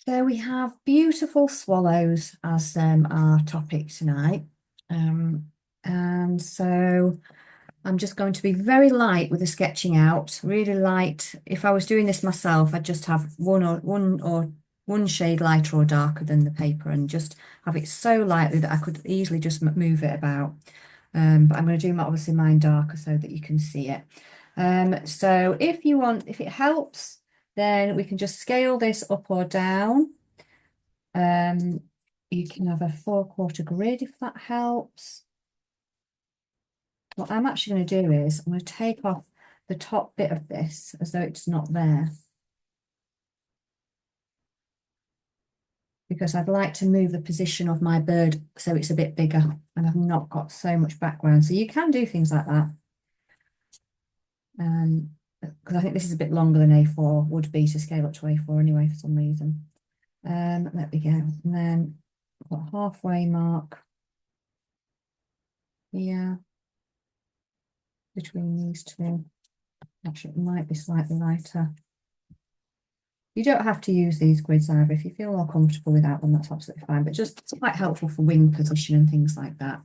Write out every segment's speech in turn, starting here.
So we have beautiful swallows as our topic tonight. And so I'm just going to be very light with the sketching out, really light. If I was doing this myself, I'd just have one shade lighter or darker than the paper and just have it so lightly that I could easily just move it about. But I'm going to do obviously mine darker so that you can see it. So if it helps, then we can just scale this up or down. You can have a 4/4 grid if that helps. What I'm actually going to do is I'm going to take off the top bit of this as though it's not there, because I'd like to move the position of my bird so it's a bit bigger and I've not got so much background. So you can do things like that. Because I think this is a bit longer than A4 would be to scale up to A4 anyway for some reason. There we go. And then I've got halfway mark here between these two. Actually, it might be slightly lighter. You don't have to use these grids either. If you feel more comfortable without them, that's absolutely fine. But just it's quite helpful for wing position and things like that.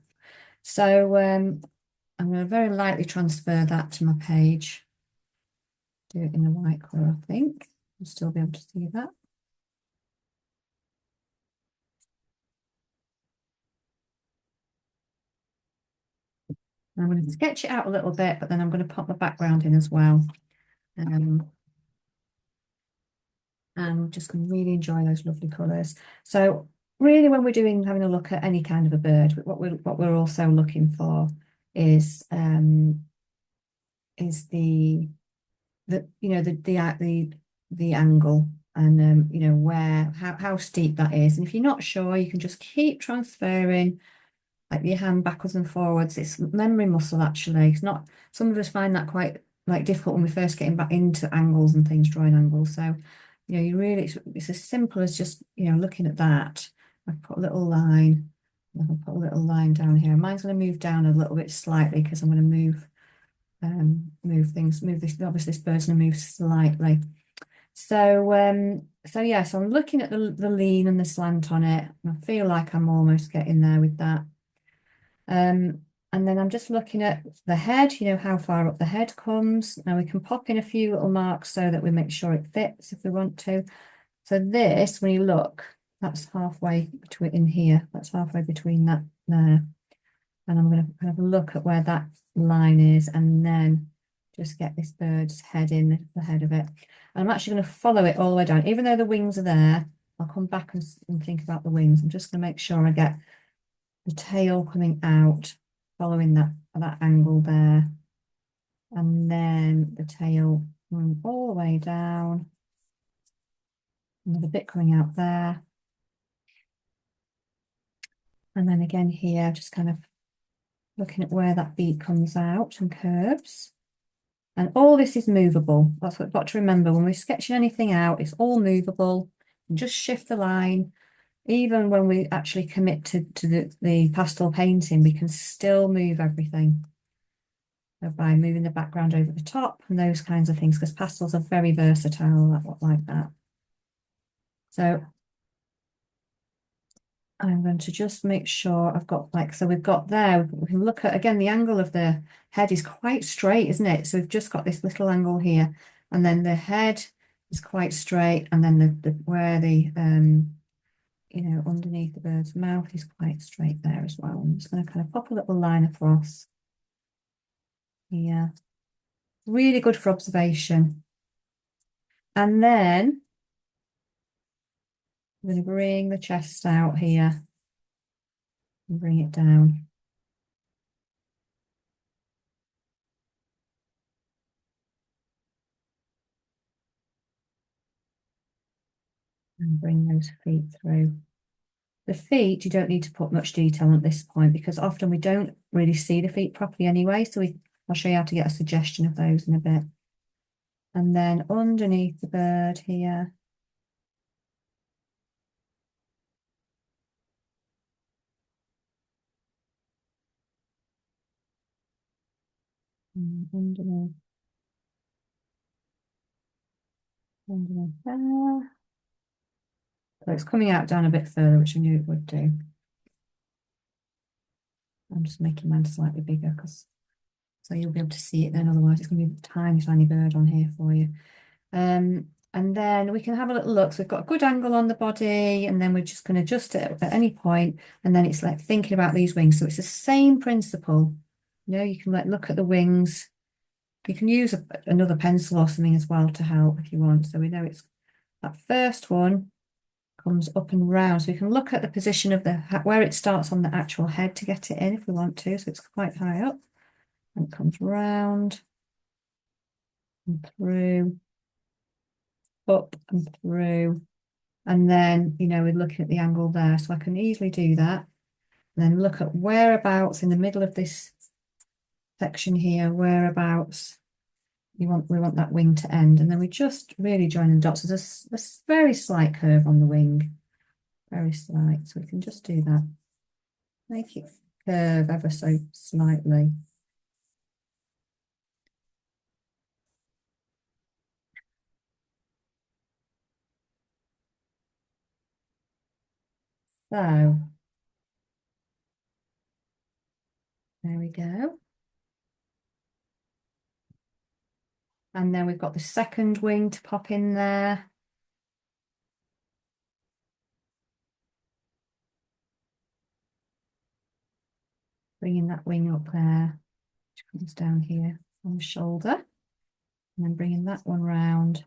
So I'm going to very lightly transfer that to my page. Do it in a white colour, I think. You'll still be able to see that. I'm going to sketch it out a little bit, but then I'm going to pop the background in as well. And just can really enjoy those lovely colours. So really when we're having a look at any kind of a bird, what we're also looking for is the the angle and how steep that is. And if you're not sure, you can just keep transferring like your hand backwards and forwards. It's memory muscle actually. It's not, some of us find that quite like difficult when we first getting back into angles and things, drawing angles. So you really it's as simple as just looking at that. I put a little line, I can put a little line down here. Mine's going to move down a little bit slightly because I'm going to move this, obviously this bird's going to move slightly. So yeah, so I'm looking at the lean and the slant on it, and I feel like I'm almost getting there with that. And then I'm just looking at the head, how far up the head comes. Now we can pop in a few little marks so that we make sure it fits if we want to. So this, when you look, that's halfway between in here. That's halfway between that there. And I'm going to have a look at where that line is and then just get this bird's head in the head of it. And I'm actually going to follow it all the way down. Even though the wings are there, I'll come back and think about the wings. I'm just going to make sure I get the tail coming out, following that angle there. And then the tail going all the way down. Another bit coming out there. And then again here, just kind of looking at where that beak comes out and curves. And all this is movable. That's what we've got to remember. When we're sketching anything out, it's all movable. And just shift the line. Even when we actually commit to the pastel painting, we can still move everything. So by moving the background over the top and those kinds of things, because pastels are very versatile like that. So I'm going to just make sure I've got so we've got there, we can look at, again, the angle of the head is quite straight, isn't it? So we've just got this little angle here, and then the head is quite straight, and then where the underneath the bird's mouth is quite straight there as well. I'm just going to kind of pop a little line across here. Really good for observation. And then I'm going to bring the chest out here and bring it down. And bring those feet through. The feet, you don't need to put much detail on at this point because often we don't really see the feet properly anyway. So I'll show you how to get a suggestion of those in a bit. And then underneath the bird here. And underneath there. So it's coming out down a bit further, which I knew it would do. I'm just making mine slightly bigger because so you'll be able to see it then. Otherwise, it's going to be a tiny, tiny bird on here for you. And then we can have a little look. So we've got a good angle on the body, and then we're just going to adjust it at any point, and then it's like thinking about these wings. So it's the same principle. You know, you can like look at the wings. You can use another pencil or something as well to help if you want. So we know it's that first one comes up and round. So we can look at the position of the where it starts on the actual head to get it in if we want to. So it's quite high up, and it comes round and through, up and through. And then, you know, we're looking at the angle there. So I can easily do that. And then look at whereabouts in the middle of this section here, whereabouts we want that wing to end. And then we just really join the dots. So there's a very slight curve on the wing, very slight. So we can just do that. Make it curve ever so slightly. So there we go. And then we've got the second wing to pop in there. Bringing that wing up there, which comes down here on the shoulder. And then bringing that one round.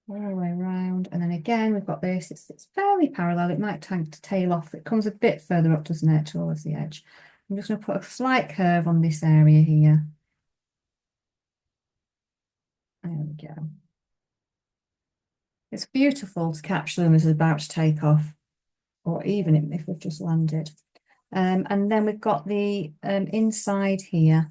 All the way around. And then again, we've got this. It's fairly parallel. It might tend to tail off. It comes a bit further up, doesn't it, towards the edge. I'm just going to put a slight curve on this area here. There we go. It's beautiful to capture them as they're about to take off, or even if we've just landed. And then we've got the inside here.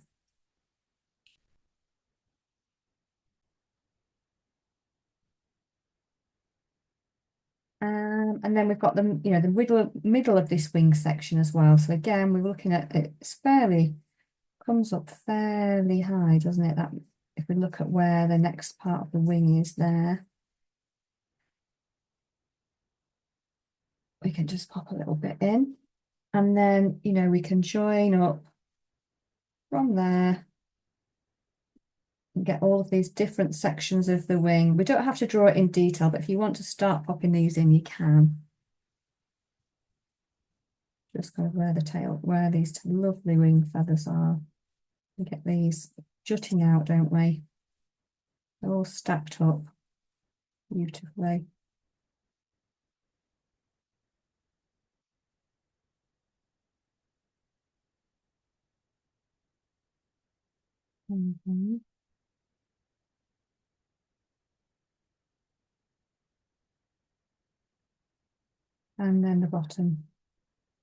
And then we've got the, you know, the middle of this wing section as well. So again, we're looking at it's fairly, comes up fairly high, doesn't it? That if we look at where the next part of the wing is there, we can just pop a little bit in. And then, you know, we can join up from there and get all of these different sections of the wing. We don't have to draw it in detail, but if you want to start popping these in, you can. Just kind of where the tail, where these lovely wing feathers are. We get these jutting out, don't we? They're all stacked up beautifully. And then the bottom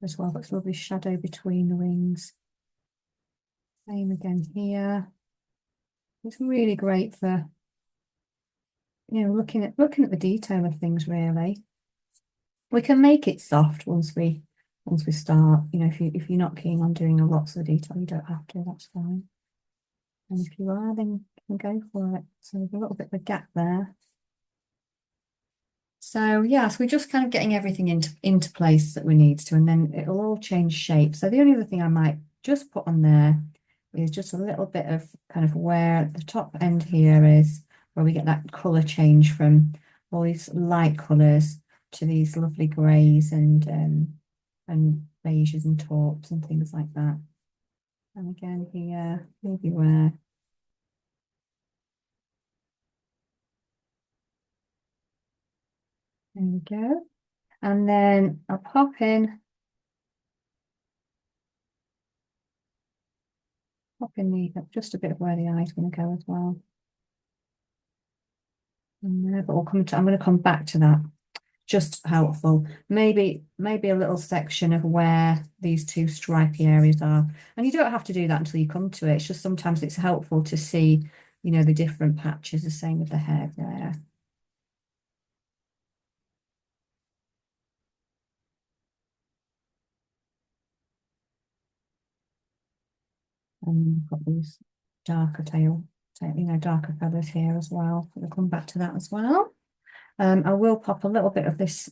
as well. That's lovely shadow between the wings. Same again here. It's really great for, you know, looking at the detail of things really. We can make it soft once we start. You know, if you're not keen on doing lots of the detail, you don't have to, that's fine. And if you are, then you can go for it. So there's a little bit of a gap there. So yeah, so we're just kind of getting everything into place that we need to, and then it'll all change shape. So the only other thing I might just put on there is just a little bit of kind of where the top end here is, where we get that colour change from all these light colours to these lovely greys and beiges and taupes and things like that. And again here, maybe where there we go. And then I'll pop in just a bit of where the eye's going to go as well. But I'm going to come back to that. Just helpful. Maybe a little section of where these two stripy areas are. And you don't have to do that until you come to it. It's just sometimes it's helpful to see, you know, the different patches, the same with the head there. And you've got these darker tail, you know, darker feathers here as well. We'll come back to that as well. I will pop a little bit of this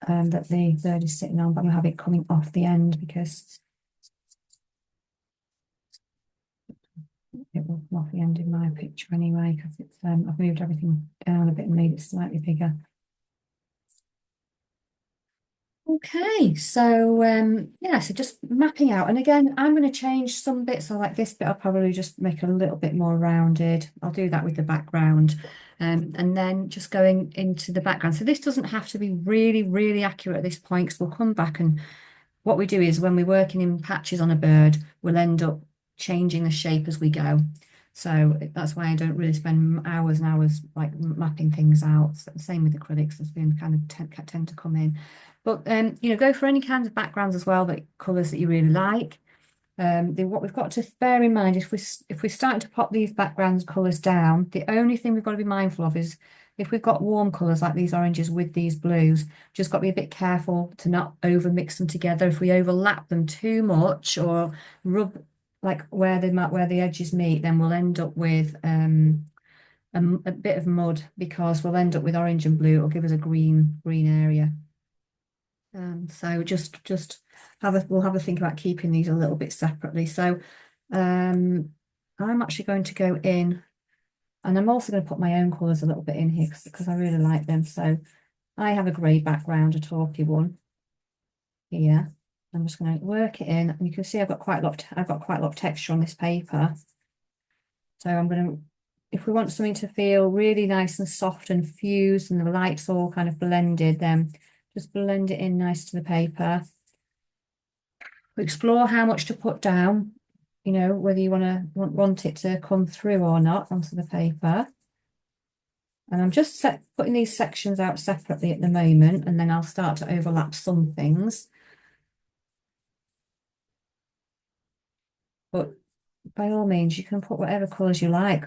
that the bird is sitting on, but I'm gonna have it coming off the end because it will come off the end in my picture anyway, because it's I've moved everything down a bit and made it slightly bigger. Okay, so yeah, so just mapping out, and again, I'm going to change some bits. So like this bit, I'll probably just make a little bit more rounded. I'll do that with the background, and then just going into the background. So this doesn't have to be really, really accurate at this point, because we'll come back, and what we do is when we're working in patches on a bird, we'll end up changing the shape as we go. So that's why I don't really spend hours and hours like mapping things out. So same with acrylics, as we kind of tend to come in. But you know, go for any kinds of backgrounds as well, that colours that you really like. What we've got to bear in mind, if we're starting to pop these background colours down, the only thing we've got to be mindful of is if we've got warm colours like these oranges with these blues, just got to be a bit careful to not over mix them together. If we overlap them too much or rub like where the edges meet, then we'll end up with a bit of mud, because we'll end up with orange and blue. It'll give us a green area. So just we'll have a think about keeping these a little bit separately. So I'm actually going to go in, and I'm also going to put my own colours a little bit in here because I really like them. So I have a grey background, a taupey one here. I'm just going to work it in, and you can see I've got quite a lot of texture on this paper. So I'm going to, if we want something to feel really nice and soft and fused and the lights all kind of blended, then just blend it in nice to the paper. Explore how much to put down, you know, whether you want it to come through or not onto the paper. And I'm just putting these sections out separately at the moment, and then I'll start to overlap some things. But by all means, you can put whatever colours you like.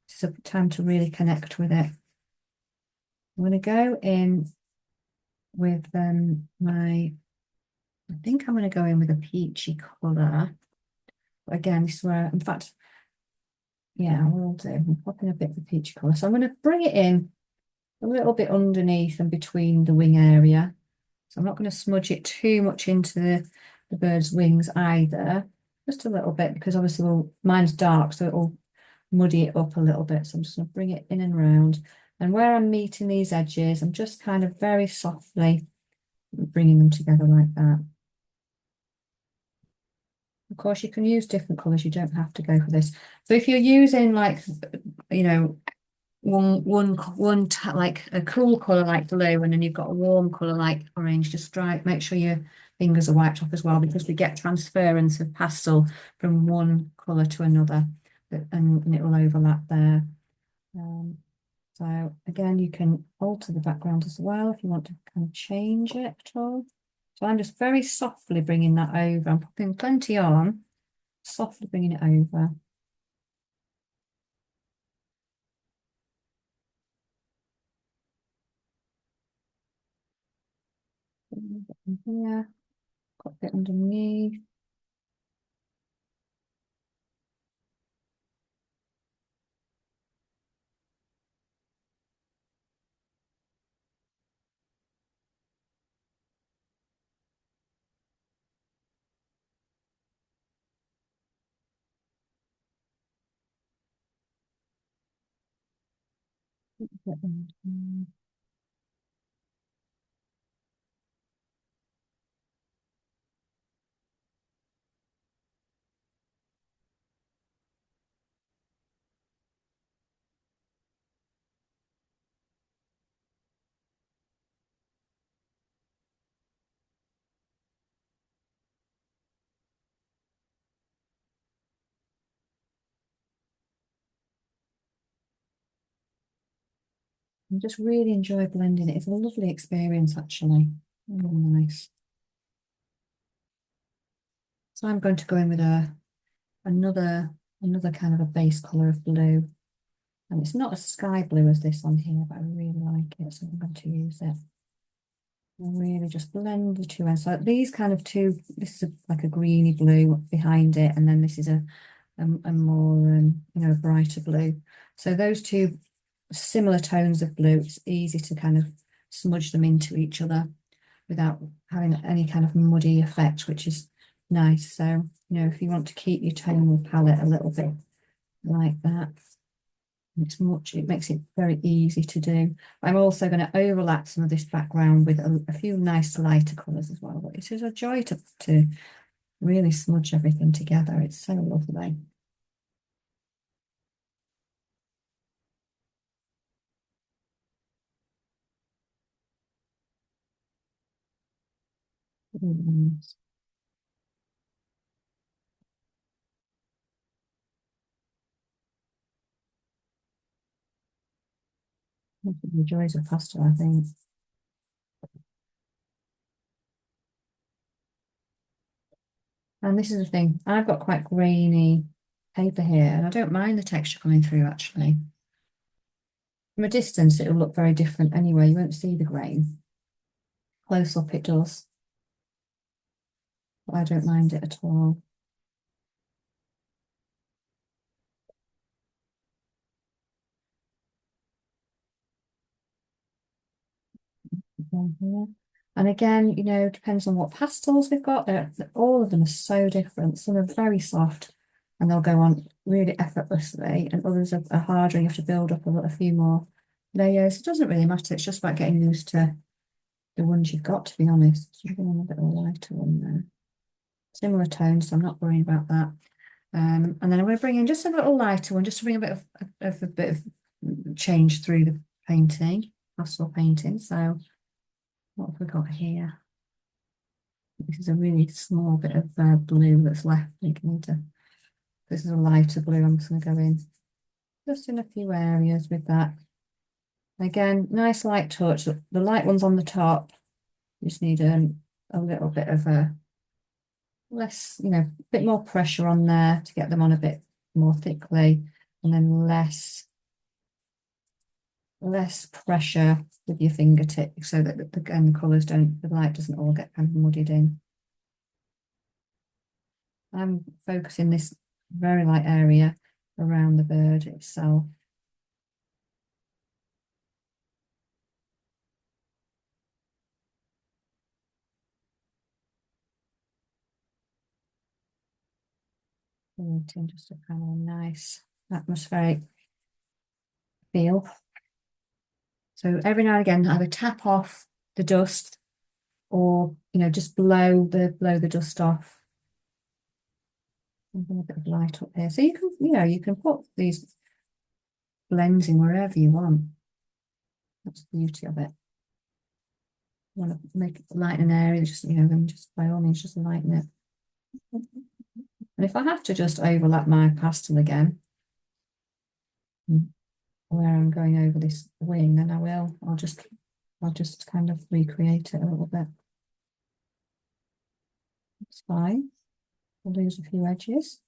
It's a time to really connect with it. I'm going to go in with I think I'm going to go in with a peachy colour. But again, this is where, in fact, yeah, I will do. I'm popping a bit of peachy colour. So I'm going to bring it in a little bit underneath and between the wing area. So I'm not going to smudge it too much into the bird's wings either. Just a little bit, because obviously mine's dark, so it'll muddy it up a little bit. So I'm just going to bring it in and round. And where I'm meeting these edges, I'm just kind of very softly bringing them together like that. Of course, you can use different colours. You don't have to go for this. So if you're using like, you know, like a cool colour like blue, and then you've got a warm colour like orange, just make sure your fingers are wiped off as well, because we get transference of pastel from one colour to another, and it will overlap there. So again, you can alter the background as well if you want to kind of change it at all. So I'm just very softly bringing that over. I'm putting plenty on, softly bringing it over. Here, got a bit underneath. I just really enjoy blending it. It's a lovely experience, actually. Really nice. So I'm going to go in with another kind of a base colour of blue. And it's not as sky blue as this on here, but I really like it, so I'm going to use it. And really just blend the two ends. So these kind of two, this is like a greeny blue behind it, and then this is a more you know, brighter blue. So those two similar tones of blue, it's easy to kind of smudge them into each other without having any kind of muddy effect, which is nice. So, if you want to keep your tonal palette a little bit like that, it makes it very easy to do. I'm also going to overlap some of this background with a few nice lighter colours as well. But it is a joy to really smudge everything together. It's so lovely. Mm. The joys of pastel, I think. And this is the thing, I've got quite grainy paper here, and I don't mind the texture coming through actually. From a distance, it'll look very different anyway. You won't see the grain. Close up, it does. But I don't mind it at all. Down here. And again, depends on what pastels we've got. All of them are so different. Some are very soft and they'll go on really effortlessly, and others are harder and you have to build up a few more layers. It doesn't really matter. It's just about getting used to the ones you've got, to be honest. So I'm going a bit of a lighter one there. Similar tones, so I'm not worrying about that. And then I'm going to bring in just a little lighter one, just to bring a bit of change through the painting, pastel painting. So what have we got here? This is a really small bit of blue that's left. This is a lighter blue. I'm just going to go in just in a few areas with that. Again, nice light touch. The light one's on the top. You just need a little bit of a bit more pressure on there to get them on a bit more thickly, and then less pressure with your fingertip, so that the colours the light doesn't all get kind of muddied in. I'm focusing this very light area around the bird itself. Creating just a kind of nice atmospheric feel. So every now and again, either tap off the dust or just blow the dust off. A bit of light up here, so you can put these blends in wherever you want. That's the beauty of it. You want to make it light an area, then just by all means just lighten it. And if I have to just overlap my pastel again, where I'm going over this wing, then I will. I'll just kind of recreate it a little bit. It's fine. I'll lose a few edges.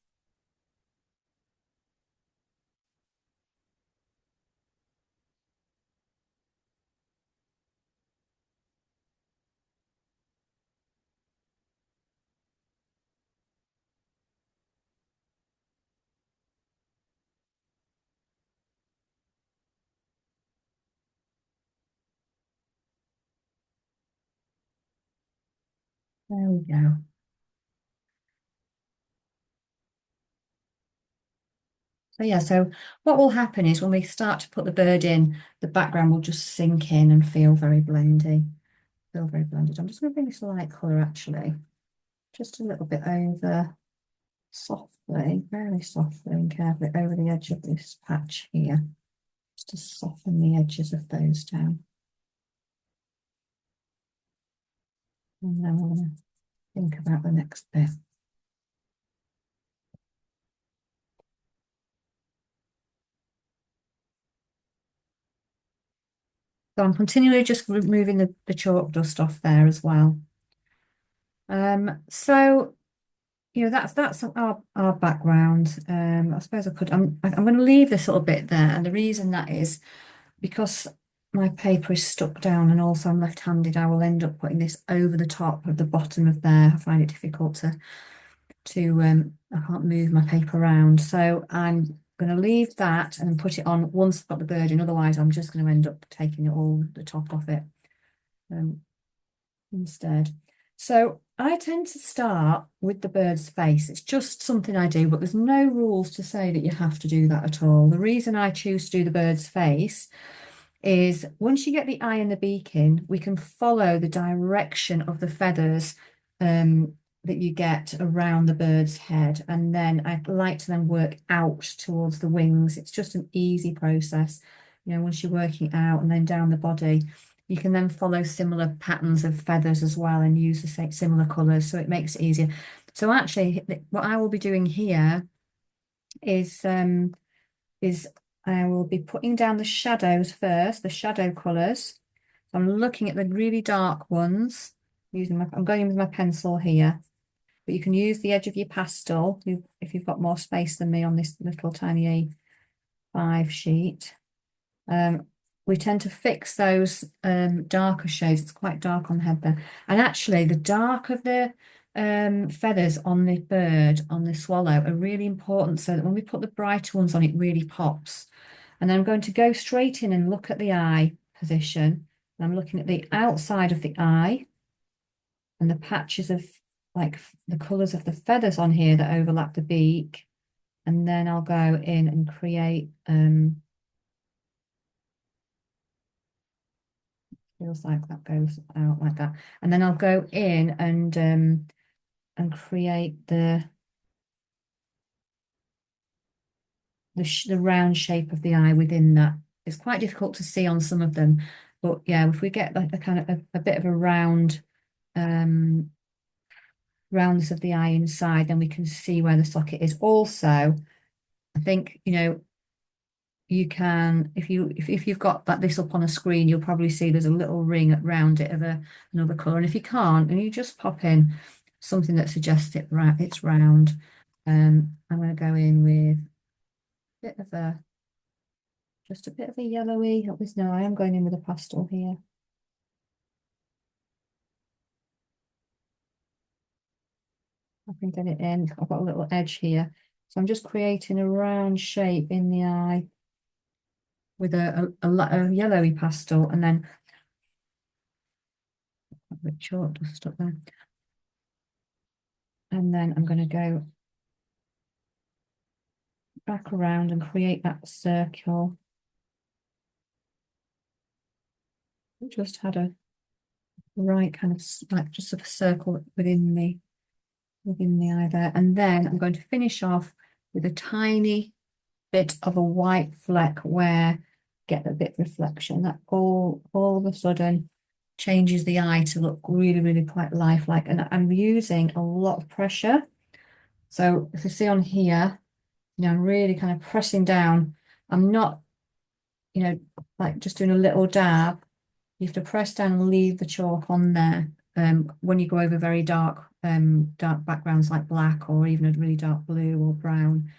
There we go. So yeah, so what will happen is when we start to put the bird in, the background will just sink in and feel very blendy. Feel very blended. I'm just going to bring this light colour actually, just a little bit over, softly, very softly and carefully over the edge of this patch here, just to soften the edges of those down. And then we're going to think about the next bit. So I'm continually just removing the chalk dust off there as well. So that's our background. I suppose I'm going to leave this little bit there, and the reason that is because my paper is stuck down, and also I'm left-handed, I will end up putting this over the top of the bottom of there. I find it difficult to I can't move my paper around, so I'm going to leave that and put it on once I've got the bird in. Otherwise, I'm just going to end up taking it all the top off it instead. So I tend to start with the bird's face. It's just something I do, but there's no rules to say that you have to do that at all. The reason I choose to do the bird's face is once you get the eye and the beak in, we can follow the direction of the feathers that you get around the bird's head. And then I'd like to then work out towards the wings. It's just an easy process. You know, once you're working out and then down the body, you can then follow similar patterns of feathers as well and use the same similar colours. So it makes it easier. So actually, what I will be doing here is I will be putting down the shadows first, the shadow colours. So I'm looking at the really dark ones, I'm going with my pencil here, but you can use the edge of your pastel if you've got more space than me on this little tiny A5 sheet. We tend to fix those darker shades. It's quite dark on the head there. And actually, the dark of the feathers on the bird, on the swallow, are really important so that when we put the brighter ones on, it really pops. And then I'm going to go straight in and look at the eye position. And I'm looking at the outside of the eye and the patches of like the colours of the feathers on here that overlap the beak. And then I'll go in and create feels like that goes out like that. And then I'll go in and create the round shape of the eye within that. It's quite difficult to see on some of them, but yeah, if we get like a kind of a bit of a roundness of the eye inside, then we can see where the socket is. Also, I think, you know, you can, if you've got that this up on a screen, you'll probably see there's a little ring around it of another colour. And if you can't, then you just pop in something that suggests it's round. I'm going to go in with just a bit of a yellowy. No, I am going in with a pastel here. I can get it in. I've got a little edge here. So I'm just creating a round shape in the eye with a yellowy pastel, and then a bit short just up there. And then I'm going to go back around and create that circle. Just had a right kind of like just a circle within the eye there. And then I'm going to finish off with a tiny bit of a white fleck where get a bit of reflection. That all of a sudden changes the eye to look really, really quite lifelike. And I'm using a lot of pressure. So if you see on here, you know, I'm really kind of pressing down. I'm not, you know, like just doing a little dab. You have to press down and leave the chalk on there. When you go over very dark backgrounds like black or even a really dark blue or brown,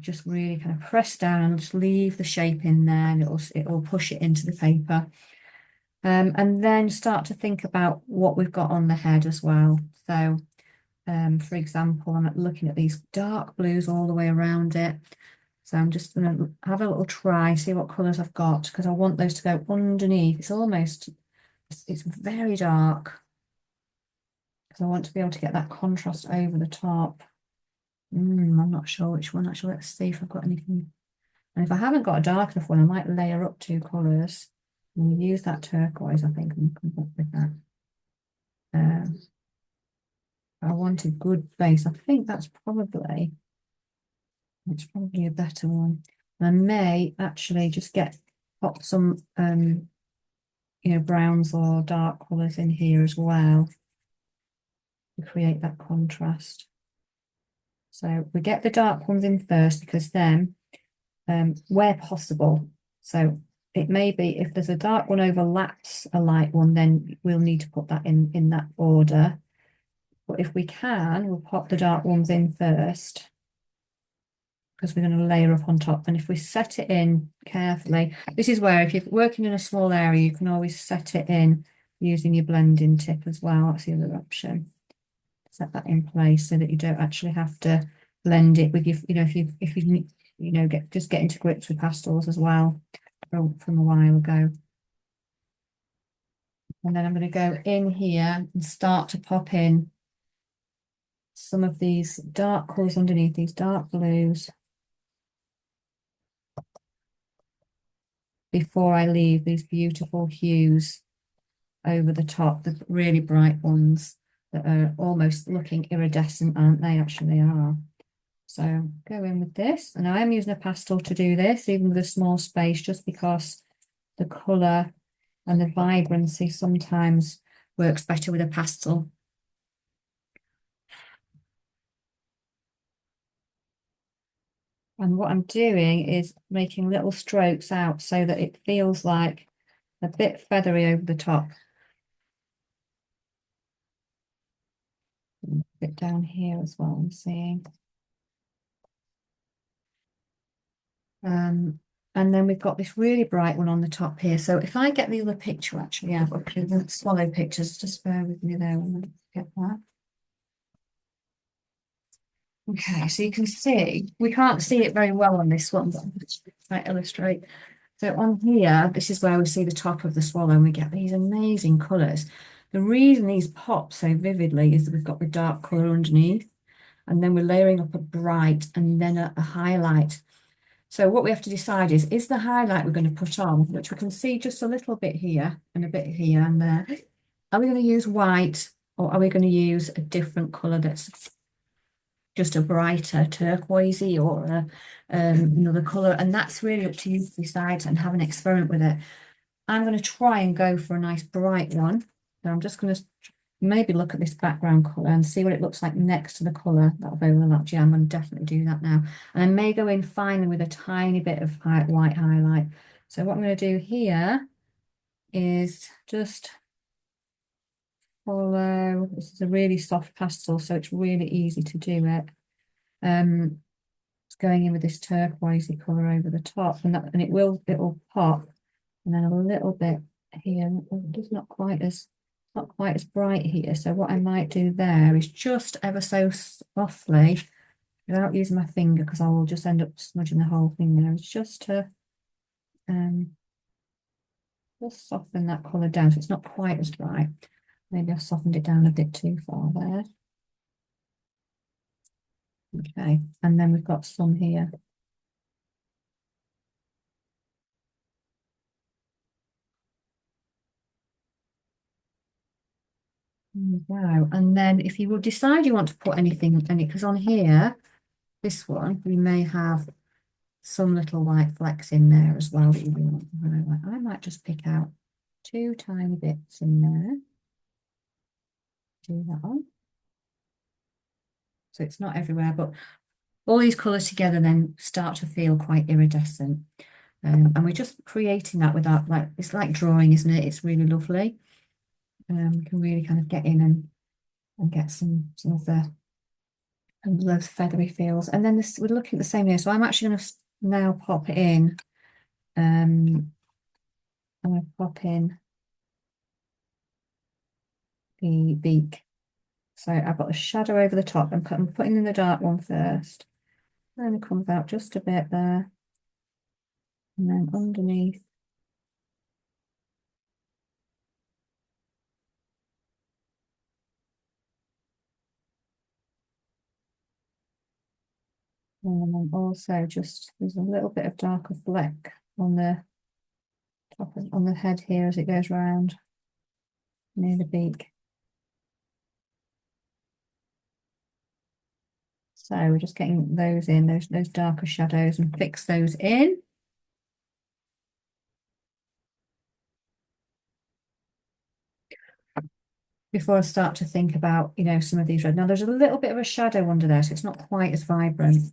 just really kind of press down and just leave the shape in there, and it'll push it into the paper. And then start to think about what we've got on the head as well. So, for example, I'm looking at these dark blues all the way around it. So I'm just going to have a little try, see what colours I've got, because I want those to go underneath. It's very dark, because I want to be able to get that contrast over the top. I'm not sure which one, actually. Let's see if I've got anything. And if I haven't got a dark enough one, I might layer up 2 colours and use that turquoise, I think, and come up with that. I want a good base. I think that's probably a better one. And I may actually just pop some you know, browns or dark colours in here as well to create that contrast. So we get the dark ones in first, because then where possible, so it may be if there's a dark one overlaps a light one, then we'll need to put that in that order. But if we can, we'll pop the dark ones in first, because we're going to layer up on top. And if we set it in carefully, this is where if you're working in a small area, you can always set it in using your blending tip as well. That's the other option. Set that in place so that you don't actually have to blend it with your, you know, if you you know, just getting to grips with pastels as well from a while ago. And then I'm going to go in here and start to pop in some of these dark colours underneath, these dark blues, before I leave these beautiful hues over the top, the really bright ones that are almost looking iridescent, aren't they? Actually, they are. So go in with this, and I am using a pastel to do this, even with a small space, just because the colour and the vibrancy sometimes works better with a pastel. And what I'm doing is making little strokes out so that it feels like a bit feathery over the top. A bit down here as well, I'm seeing. And then we've got this really bright one on the top here. So if I get the other picture, actually, I've got the swallow pictures. Just bear with me there when I get that. Okay, so you can see, we can't see it very well on this one, but I'm just trying to illustrate. So on here, this is where we see the top of the swallow, and we get these amazing colours. The reason these pop so vividly is that we've got the dark colour underneath, and then we're layering up a bright and then a highlight. So what we have to decide is the highlight we're going to put on, which we can see just a little bit here and a bit here and there. Are we going to use white, or are we going to use a different colour that's just a brighter turquoisey, or another colour? And that's really up to you to decide and have an experiment with it. I'm going to try and go for a nice bright one. So I'm just going to maybe look at this background colour and see what it looks like next to the colour that I've overlapped. Yeah, I'm going to definitely do that now. And I may go in finally with a tiny bit of white highlight. So what I'm going to do here is just follow. This is a really soft pastel, so it's really easy to do it. It's going in with this turquoisey colour over the top, and it'll pop, and then a little bit here. It's not quite as bright here. So what I might do there is just ever so softly, without using my finger, because I will just end up smudging the whole thing there. It's just to just soften that colour down so it's not quite as bright. Maybe I've softened it down a bit too far there. Okay, and then we've got some here. There we go. And then if you will decide you want to put anything, because on here, this one, we may have some little white flecks in there as well that you really want to highlight. I might just pick out 2 tiny bits in there. Do that on. So it's not everywhere, but all these colours together then start to feel quite iridescent. And we're just creating that without, like, it's like drawing, isn't it? It's really lovely. We can really kind of get in and get some of those feathery feels. And then we're looking at the same here. So I'm actually going to now pop in. I'm going to pop in the beak. So I've got a shadow over the top. I'm putting in the dark one first. And it comes out just a bit there. And then underneath. And then also just, there's a little bit of darker fleck on the top on the head here as it goes round near the beak. So we're just getting those in, those darker shadows, and fix those in. Before I start to think about, you know, some of these red. Now there's a little bit of a shadow under there, so it's not quite as vibrant.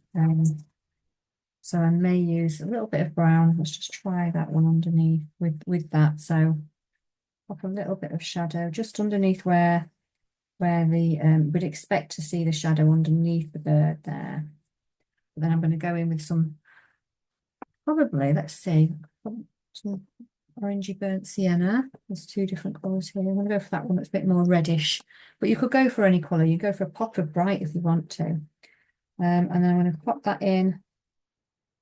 So I may use a little bit of brown. Let's just try that one underneath with that. So pop a little bit of shadow just underneath where the we'd expect to see the shadow underneath the bird there. But then I'm going to go in with some, probably, let's see, some orangey burnt sienna. There's 2 different colours here. I'm going to go for that one that's a bit more reddish, but you could go for any colour. You go for a pop of bright if you want to. And then I'm going to pop that in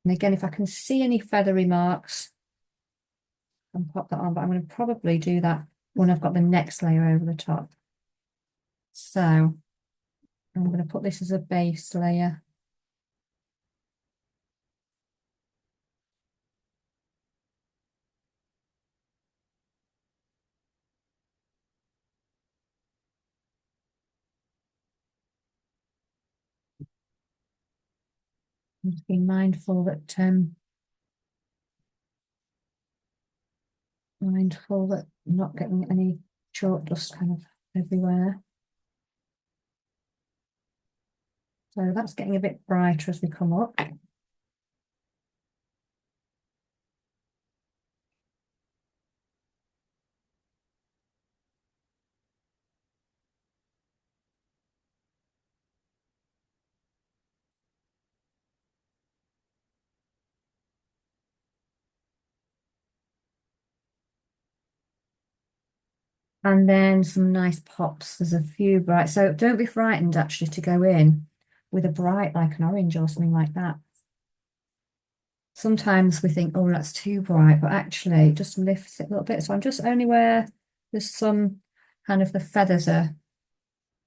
And again, if I can see any feathery marks, I can pop that on, but I'm going to probably do that when I've got the next layer over the top. So I'm going to put this as a base layer. I'm just being mindful that I'm not getting any chalk dust kind of everywhere. So that's getting a bit brighter as we come up. And then some nice pops. There's a few bright. So don't be frightened actually to go in with a bright like an orange or something like that. Sometimes we think, oh, that's too bright, but actually it just lifts it a little bit. So I'm just only where there's some kind of the feathers are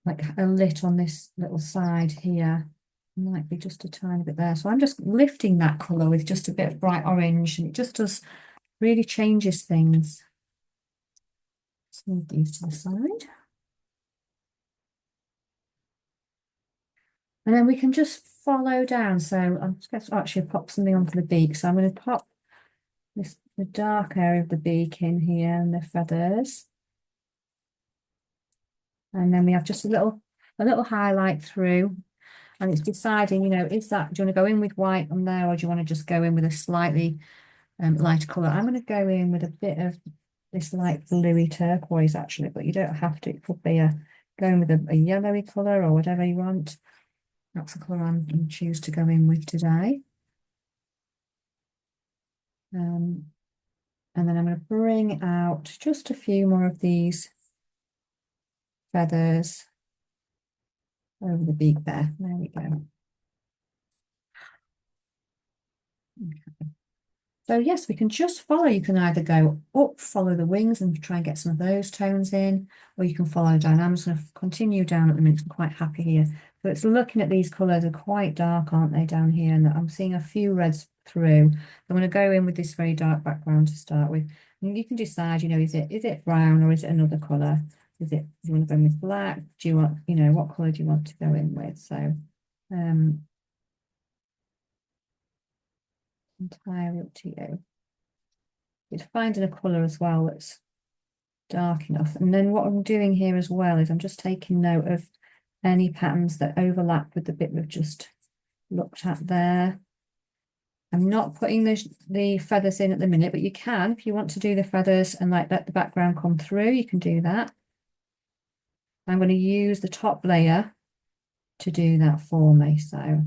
like a lit on this little side here. Might be just a tiny bit there. So I'm just lifting that colour with just a bit of bright orange, and it just does really changes things. Let's move these to the side. And then we can just follow down. So I'm just going to actually pop something onto the beak. So I'm going to pop the dark area of the beak in here and the feathers. And then we have just a little highlight through. And it's deciding, do you want to go in with white on there, or do you want to just go in with a slightly lighter colour? I'm going to go in with a bit of this light bluey turquoise actually, but you don't have to. It could be going with a yellowy colour or whatever you want. That's the colour I'm going to choose to go in with today. And then I'm going to bring out just a few more of these feathers over the beak there. There we go. Okay. So yes, we can just follow. You can either go up, follow the wings and try and get some of those tones in, or you can follow down. I'm just going to continue down at the minute. I'm quite happy here. So it's looking at these colours are quite dark, aren't they, down here? And I'm seeing a few reds through. I'm going to go in with this very dark background to start with. And you can decide, is it brown or is it another colour? Do you want to go in with black? Do you want, what colour do you want to go in with? So entirely up to you. It's finding a colour as well that's dark enough. And then what I'm doing here as well is I'm just taking note of any patterns that overlap with the bit we've just looked at there. I'm not putting the feathers in at the minute, but you can, if you want to do the feathers and let the background come through, you can do that. I'm going to use the top layer to do that for me. So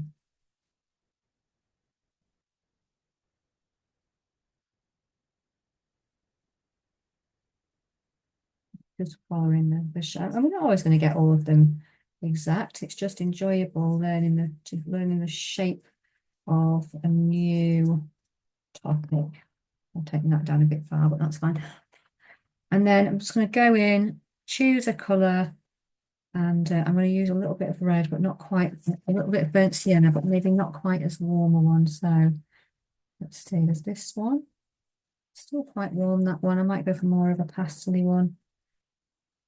just following the shape. And we're not always going to get all of them exact. It's just enjoyable learning the shape of a new topic. I'm taking that down a bit far, but that's fine. And then I'm just going to go in, choose a colour, and I'm going to use a little bit of red, but not quite, a little bit of burnt sienna, but maybe not quite as warm a one. So let's see, there's this one. Still quite warm, that one. I might go for more of a pastel-y one.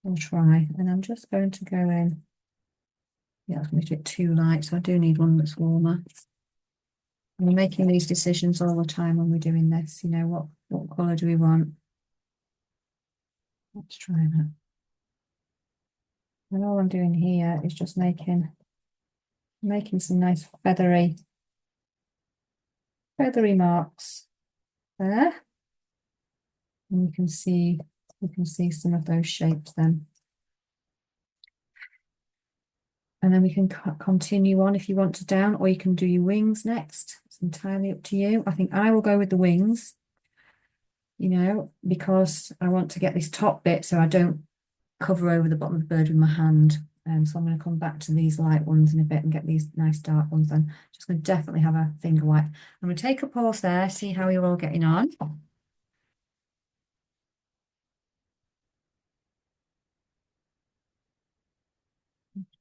I'll try. And I'm just going to go in. Yeah, it's going to be a bit too light, so I do need one that's warmer. We're making these decisions all the time when we're doing this, what colour do we want? Let's try that. And all I'm doing here is just making some nice feathery marks there. And you can see some of those shapes then. And then we can continue on if you want to down, or you can do your wings next. It's entirely up to you. I think I will go with the wings, because I want to get this top bit so I don't cover over the bottom of the bird with my hand. So I'm going to come back to these light ones in a bit and get these nice dark ones. Then just going to definitely have a finger wipe. I'm going to take a pause there, see how you're all getting on.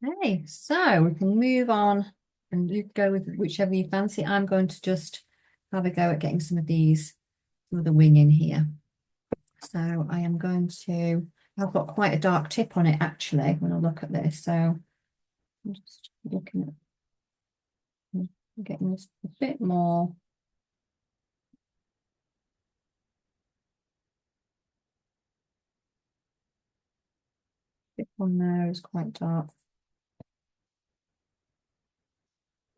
Okay, so we can move on and you go with whichever you fancy. I'm going to just have a go at getting some of the wing in here. So I am going to, I've got quite a dark tip on it actually when I look at this. So I'm just looking at getting this a bit more. Bit on there is quite dark.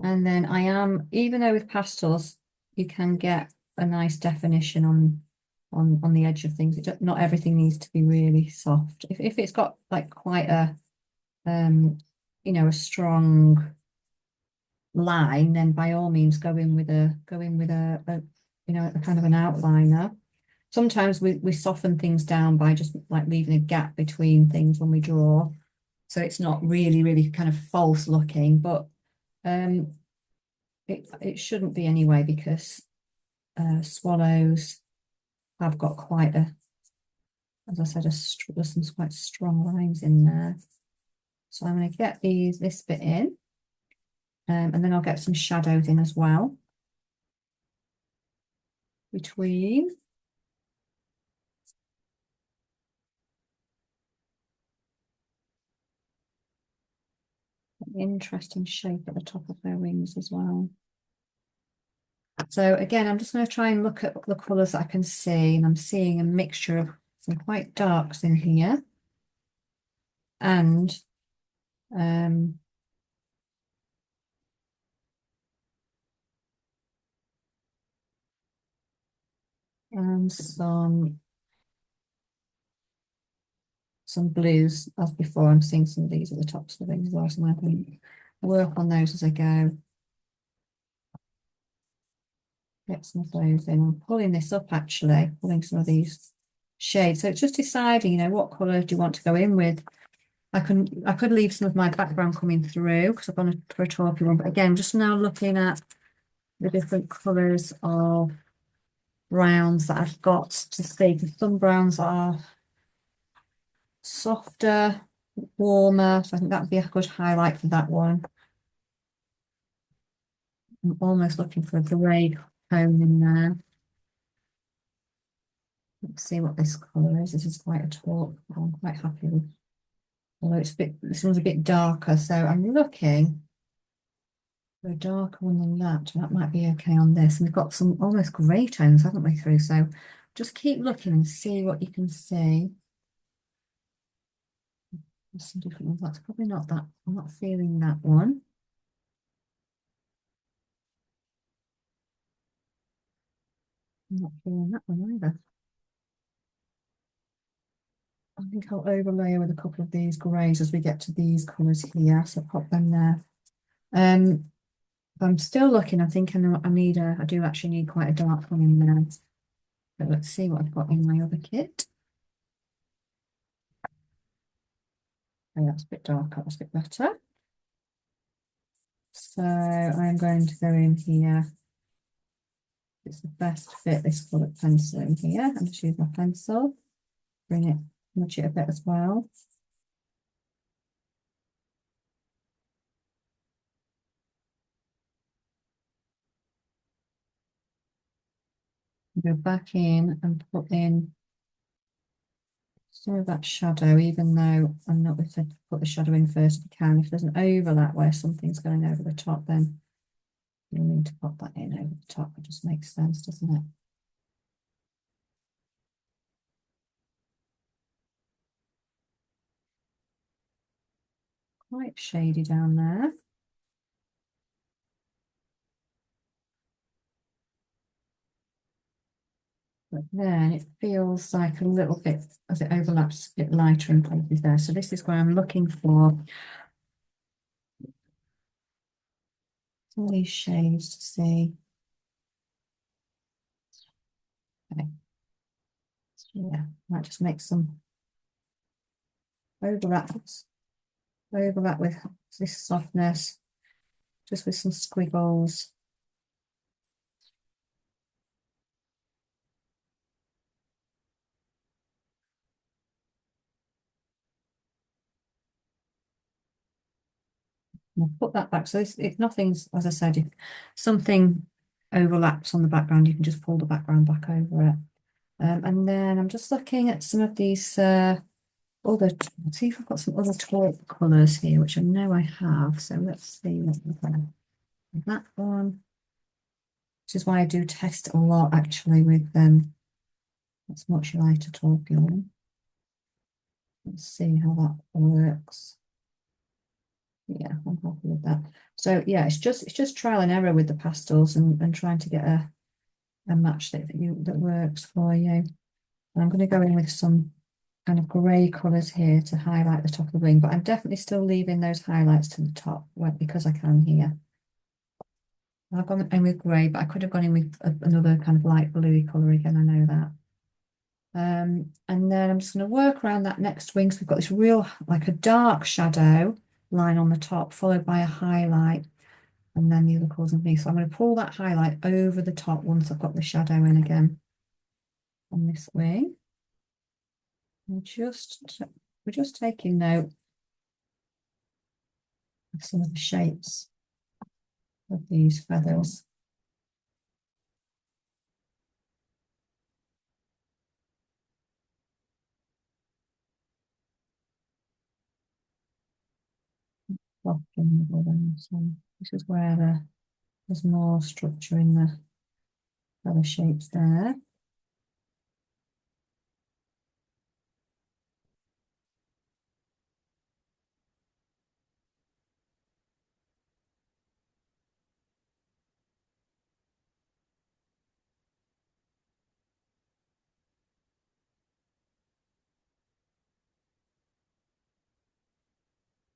And then I am, even though with pastels, you can get a nice definition on the edge of things. Not everything needs to be really soft. If it's got like quite a a strong line, then by all means go in with a a kind of an outliner. Sometimes we soften things down by just like leaving a gap between things when we draw. So it's not really, really kind of false looking, but um it shouldn't be anyway because swallows have got quite a, as I said, there's some quite strong lines in there. So I'm going to get this bit in, and then I'll get some shadows in as well between. Interesting shape at the top of their wings as well. So again, I'm just going to try and look at the colours that I can see, and I'm seeing a mixture of some quite darks in here and um, and some blues as before. I'm seeing some of these at the tops of the wings as well, so I'm going to work on those as I go. Get some of those in. I'm pulling this up actually, pulling some of these shades. So it's just deciding, what colour do you want to go in with. I could leave some of my background coming through because I've gone for a taupey one. But again, just now looking at the different colours of browns that I've got to see, because some browns are softer, warmer. So I think that'd be a good highlight for that one. I'm almost looking for a grey tone in there. Let's see what this colour is. This is quite a taupe. I'm quite happy with. Although this one's a bit darker, so I'm looking for a darker one than that. That might be okay on this. And we've got some almost grey tones, haven't we, through? So just keep looking and see what you can see. There's some different ones. That's probably not that. I'm not feeling that one. I'm not feeling that one either. I think I'll overlay with a couple of these greys as we get to these colours here. So pop them there. I'm still looking. I think I do actually need quite a dark one in there. But let's see what I've got in my other kit. Oh, that's a bit darker. That's a bit better. So I'm going to go in here. It's the best fit, this coloured pencil in here. And just use my pencil. Bring it, nudge it a bit as well. Go back in and put in some of that shadow, even though I'm not going to put the shadow in first if you can. If there's an overlap where something's going over the top, then you'll need to pop that in over the top. It just makes sense, doesn't it? Quite shady down there. But then it feels like a little bit, as it overlaps, a bit lighter in places there. So this is where I'm looking for all these shades to see. Okay. Yeah, might just make some overlaps. overlap with this softness, just with some squiggles. I'll put that back. So if nothing's, as I said, if something overlaps on the background, you can just pull the background back over it. And then I'm just looking at some of these other, see if I've got some other taupe colours here, which I know I have. So let's see what we've got. That one, which is why I do test a lot actually with what's much lighter taupey one. Let's see how that works. Yeah, I'm happy with that. So yeah, it's just trial and error with the pastels and trying to get a match that works for you. And I'm going to go in with some kind of grey colours here to highlight the top of the wing, but I'm definitely still leaving those highlights to the top because I can here. I've gone in with grey, but I could have gone in with another kind of light bluey colour again, I know that. And then I'm just going to work around that next wing. So we've got this real, like a dark shadow line on the top, followed by a highlight, and then the other colours underneath. So I'm going to pull that highlight over the top once I've got the shadow in again on this wing. We're just taking note of some of the shapes of these feathers. So this is where there's more structure in the feather shapes there.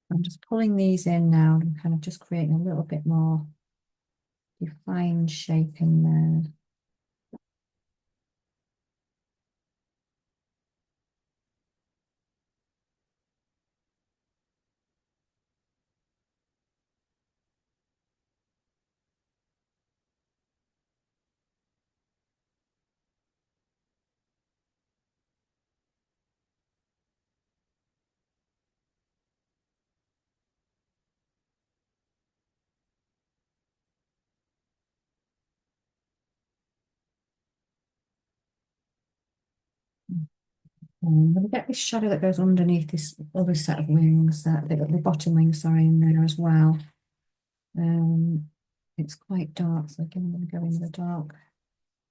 I'm just pulling these in now and kind of just creating a little bit more defined shape in there. I'm going to get this shadow that goes underneath this other set of wings, the bottom wing, sorry, in there as well. It's quite dark, so again, I'm going to go in the dark,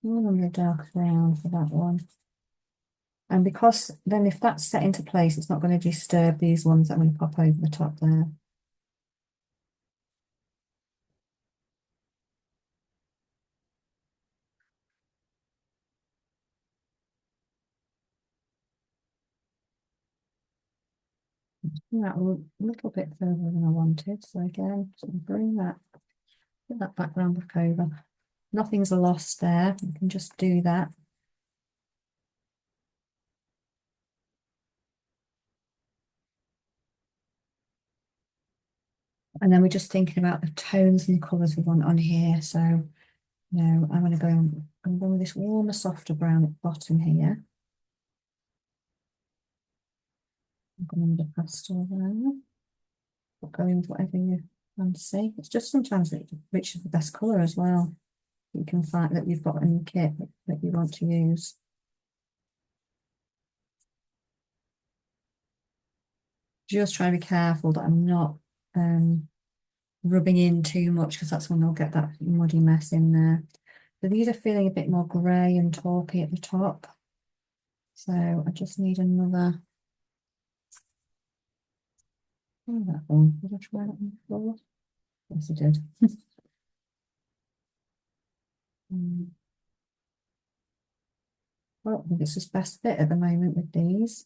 all on the dark brown for that one. And because then if that's set into place, it's not going to disturb these ones that I'm going to pop over the top there. That a little bit further than I wanted. So again, so bring that, put that background back over. Nothing's lost there. You can just do that. And then we're just thinking about the tones and colours we want on here. So, you know, I'm going to go with this warmer, softer brown at the bottom here. I'm going with the pastel there. But go in with whatever you fancy. It's just sometimes which is the best colour as well. You can find that you've got in the kit that you want to use. Just try to be careful that I'm not rubbing in too much because that's when I'll get that muddy mess in there. So these are feeling a bit more grey and taupey at the top. So I just need another. Oh, that one. Did I try that one before? Yes, I did. Well, I think it's just best fit at the moment with these.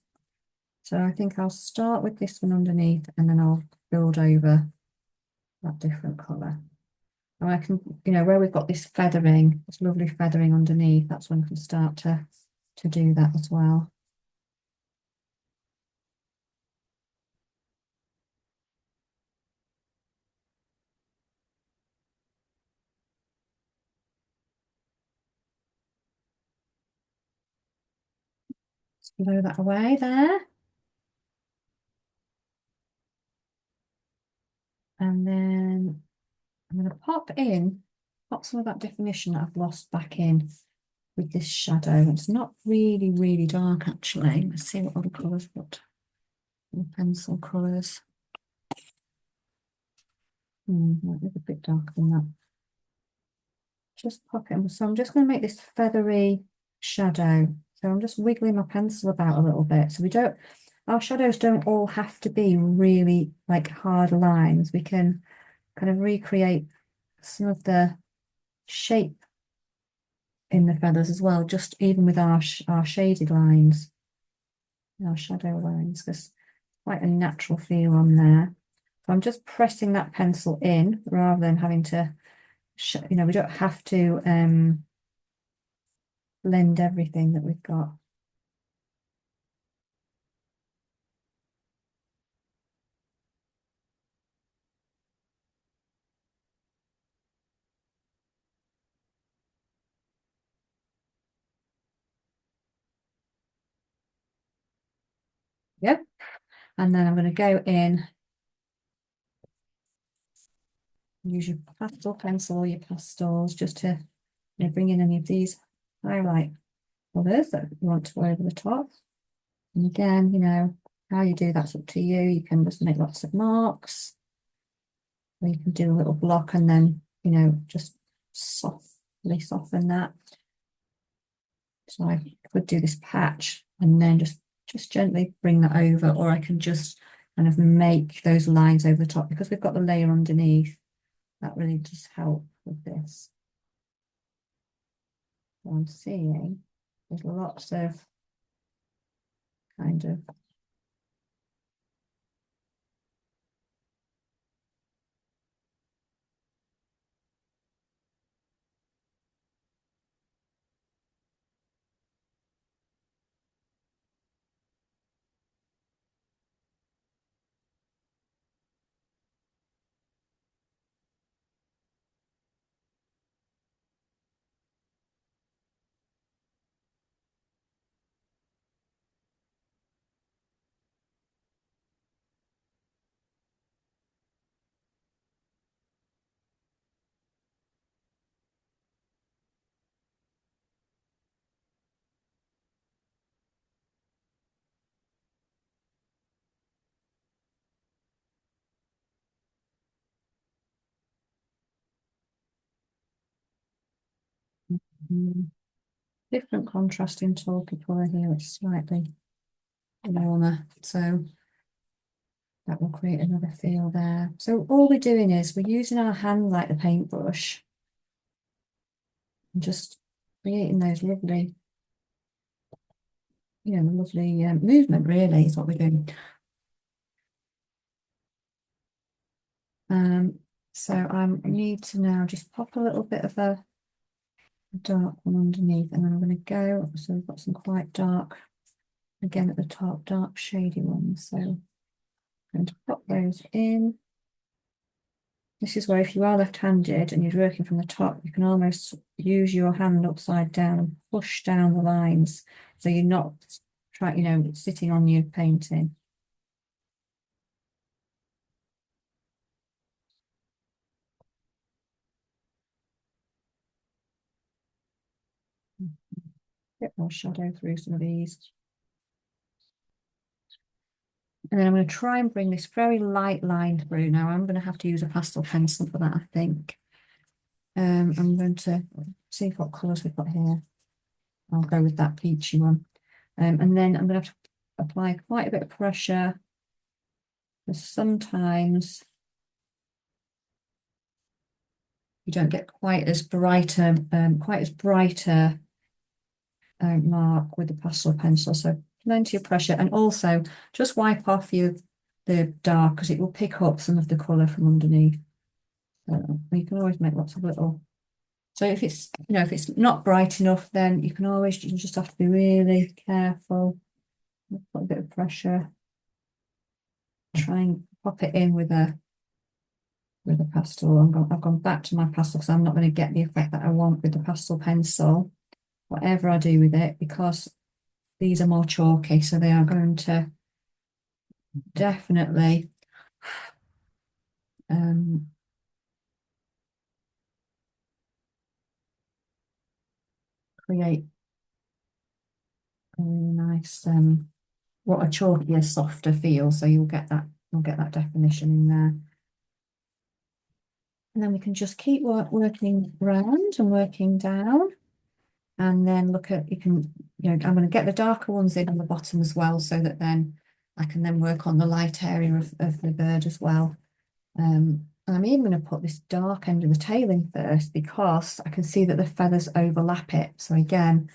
So I think I'll start with this one underneath and then I'll build over that different colour. And I can, you know, where we've got this feathering, this lovely feathering underneath, that's when I can start to do that as well. blow that away there. And then I'm going to pop some of that definition that I've lost back in with this shadow. It's not really, really dark actually. Let's see what other colours, what pencil colours. Might be a bit darker than that. Just pop it in. So I'm just going to make this feathery shadow. So I'm just wiggling my pencil about a little bit. So our shadows don't all have to be really like hard lines. We can kind of recreate some of the shape in the feathers as well, just even with our shaded lines, our shadow lines. There's quite a natural feel on there. So I'm just pressing that pencil in rather than having to, we don't have to blend everything that we've got. Yep. And then I'm going to go in, use your pastel pencil or your pastels just to bring in any of these highlight colours that you want to go over the top. And again, how you do that's up to you. You can just make lots of marks, or you can do a little block and then, just softly soften that. So I could do this patch and then just gently bring that over, or I can just kind of make those lines over the top because we've got the layer underneath. That really does help with this. So I'm seeing there's lots of kind of different contrasting taupe colour here. It's slightly warmer, so that will create another feel there. So all we're doing is we're using our hand like the paintbrush and just creating those lovely, movement really is what we're doing. So I need to now just pop a little bit of a dark one underneath, and then I'm going to go, so we've got some quite dark, again at the top, dark shady ones. So I'm going to pop those in. This is where if you are left-handed and you're working from the top, you can almost use your hand upside down and push down the lines. So you're not sitting on your painting. A bit more shadow through some of these. And then I'm going to try and bring this very light line through. Now I'm going to have to use a pastel pencil for that, I think. I'm going to see what colours we've got here. I'll go with that peachy one. And then I'm going to have to apply quite a bit of pressure, because sometimes you don't get quite as brighter mark with the pastel pencil. So plenty of pressure, and also just wipe off the dark, because it will pick up some of the colour from underneath. You can always make lots of little. So if it's not bright enough, then you just have to be really careful. Put a bit of pressure. Try and pop it in with a pastel. I've gone back to my pastel because I'm not going to get the effect that I want with the pastel pencil, whatever I do with it, because these are more chalky, so they are going to definitely um, create a really nice what a chalkier, softer feel. So you'll get that definition in there. And then we can just keep working round and working down. And then look at, you can, you know, I'm going to get the darker ones in on the bottom as well, so that then I can then work on the light area of the bird as well. And I'm even going to put this dark end of the tail in first, because I can see that the feathers overlap it. So again,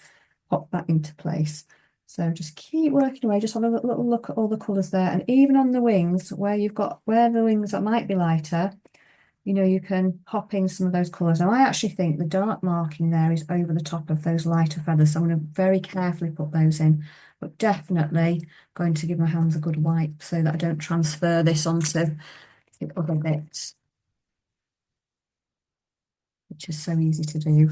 pop that into place. So just keep working away, just have a little look at all the colours there. And even on the wings, where you've got, where the wings that might be lighter, you know, you can pop in some of those colours. Now, I actually think the dark marking there is over the top of those lighter feathers. So I'm going to very carefully put those in, but definitely going to give my hands a good wipe so that I don't transfer this onto the other bits, which is so easy to do.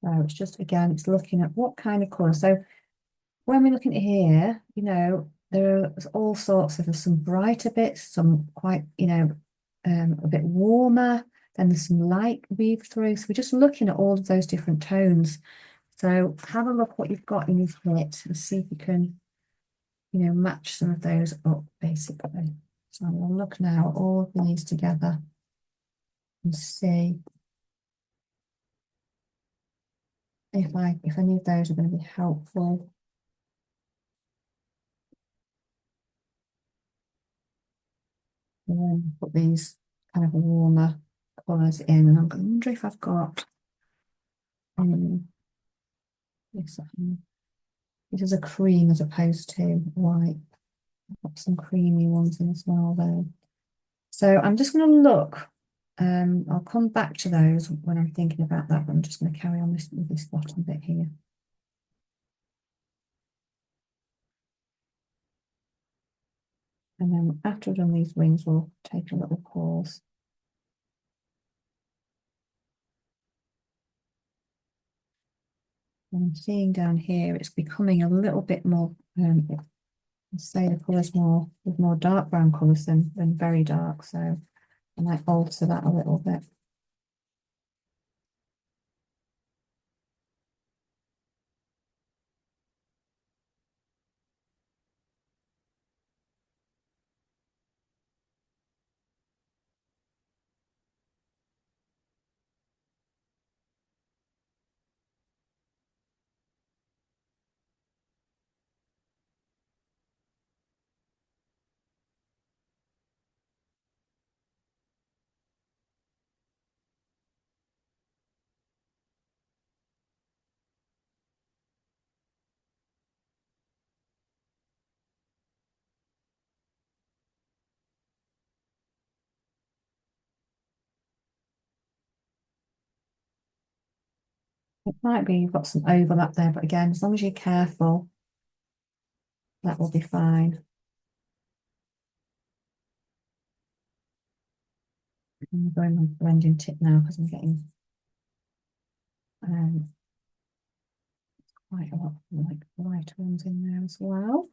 So it's just, again, it's looking at what kind of colour. So when we're looking at here, you know, there's all sorts of, there's some brighter bits, some quite, you know, a bit warmer, then there's some light weave through. So we're just looking at all of those different tones. So have a look what you've got in your kit and see if you can, you know, match some of those up basically. So I'm going to look now at all of these together and see if any of those are going to be helpful. And then put these kind of warmer colours in, and I'm going to wonder if I've got this, this is a cream as opposed to white. I've got some creamy ones in as well though. So I'm just going to look. I'll come back to those when I'm thinking about that, but I'm just going to carry on with this bottom bit here. And then after I've done these wings, we'll take a little pause. And I'm seeing down here, it's becoming a little bit more, say the colours more, with more dark brown colours than very dark. So I might alter that a little bit. It might be you've got some overlap there, but again, as long as you're careful, that will be fine. I'm going on blending tip now because I'm getting um, quite a lot of like light ones in there as well.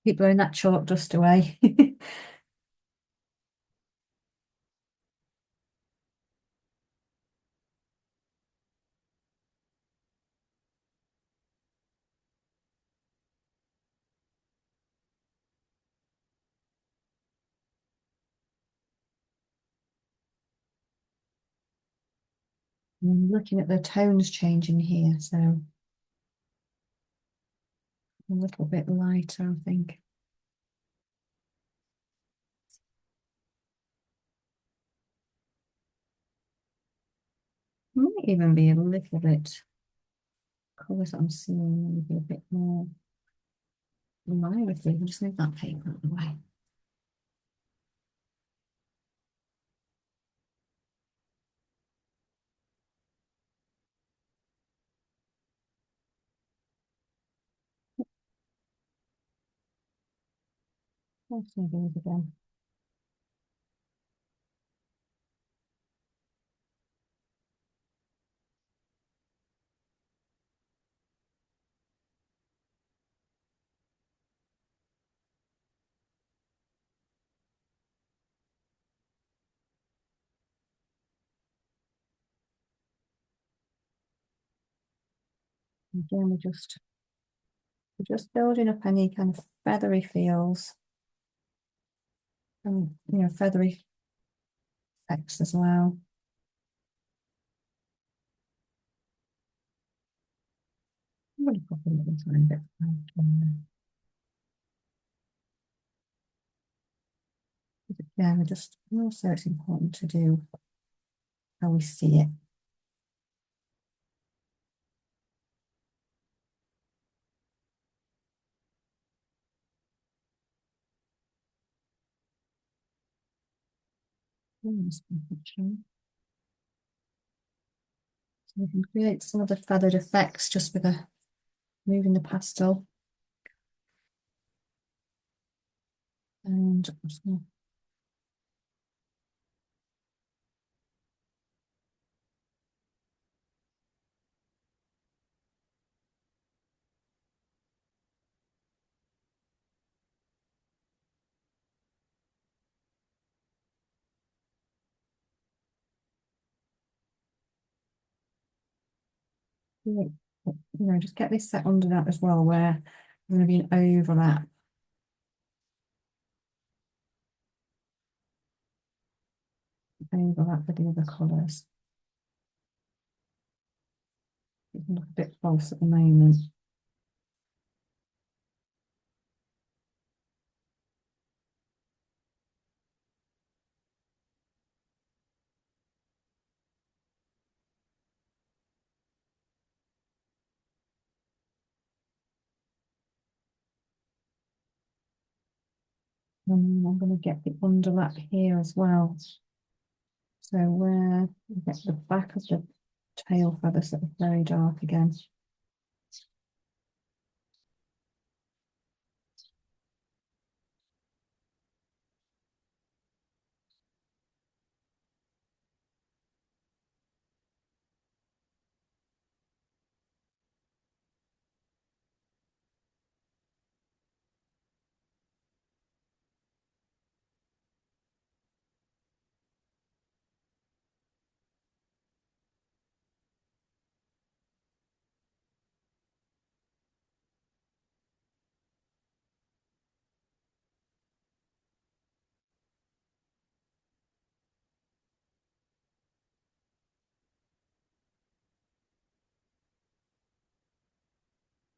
Keep blowing that chalk dust away. I'm looking at the tones changing here, so a little bit lighter, I think. Might even be a little bit, colours that I'm seeing, maybe a bit more lively. I'll just move that paper out of the way. Let's do these again. Again, we're just building up any kind of feathery feels and, feathery effects as well. I'm going to pop a little tiny bit out on there. Again, also it's important to do how we see it. So we can create some of the feathered effects just with moving the pastel. And I'm just going to just get this set under that as well, where there's going to be an overlap. Overlap with the other colours. It can look a bit false at the moment. And I'm going to get the underlap here as well. So where you get the back of the tail feathers that are very dark again.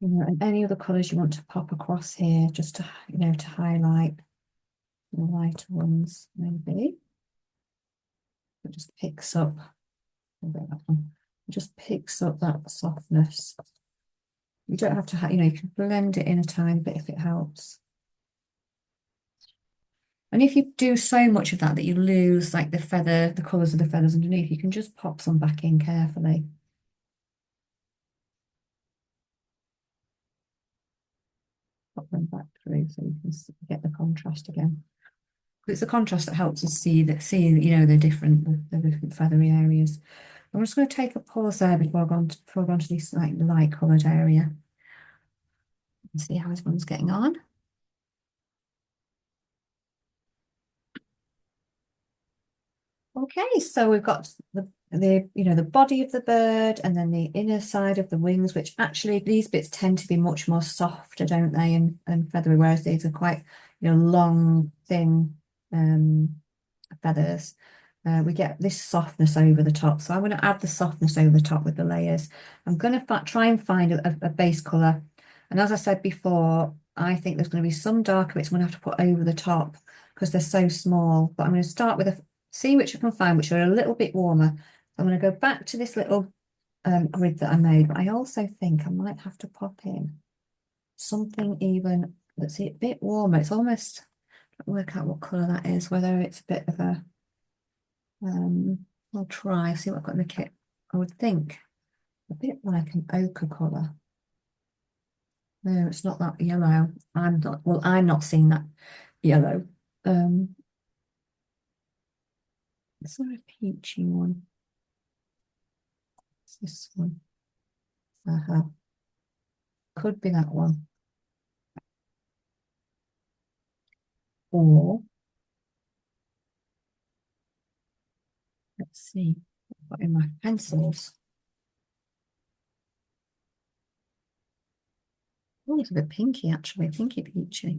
And any other colours you want to pop across here, just to, to highlight the lighter ones, maybe. It just picks up, that one. It just picks up that softness. You don't have to, you can blend it in a tiny bit if it helps. And if you do so much of that you lose like the colours of the feathers underneath, you can just pop some back in carefully. Pop them back through so you can get the contrast again. It's the contrast that helps us see the different feathery areas. I'm just going to take a pause there before I go on to this like light coloured area and see how this one's getting on. Okay, so we've got the body of the bird and then the inner side of the wings, which actually these bits tend to be much more softer, don't they, and feathery, whereas these are quite long, thin feathers. We get this softness over the top. So I'm going to add the softness over the top with the layers. I'm going to try and find a base colour. And as I said before, I think there's going to be some darker bits I'm going to have to put over the top because they're so small. But I'm going to start with see which I can find, which are a little bit warmer. I'm going to go back to this little grid that I made, but I also think I might have to pop in something even that's a bit warmer. It's almost, work out what colour that is, whether it's a bit of a, I'll try, see what I've got in the kit. I would think a bit like an ochre colour. No, it's not that yellow. I'm not seeing that yellow. Is there a peachy one? It's this one. Could be that one. Or, let's see, I've got in my pencils. Oh, it's a bit pinky actually, pinky peachy.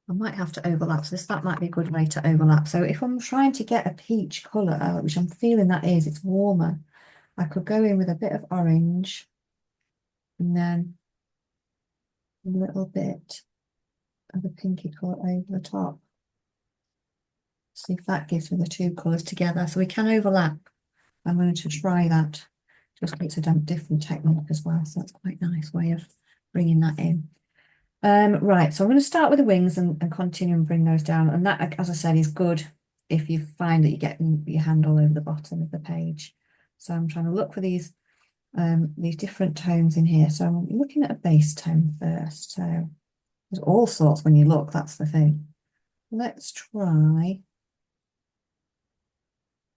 I might have to overlap. So that might be a good way to overlap. So if I'm trying to get a peach colour, which I'm feeling that is, it's warmer, I could go in with a bit of orange and then a little bit of a pinky colour over the top. See if that gives me the two colours together. So we can overlap. I'm going to try that. Just it's a different technique as well. So that's quite a nice way of bringing that in. Right, so I'm going to start with the wings and continue and bring those down. And that, as I said, is good if you find that you get your hand all over the bottom of the page. So I'm trying to look for these different tones in here. So I'm looking at a base tone first. So there's all sorts when you look, that's the thing. Let's try. I'm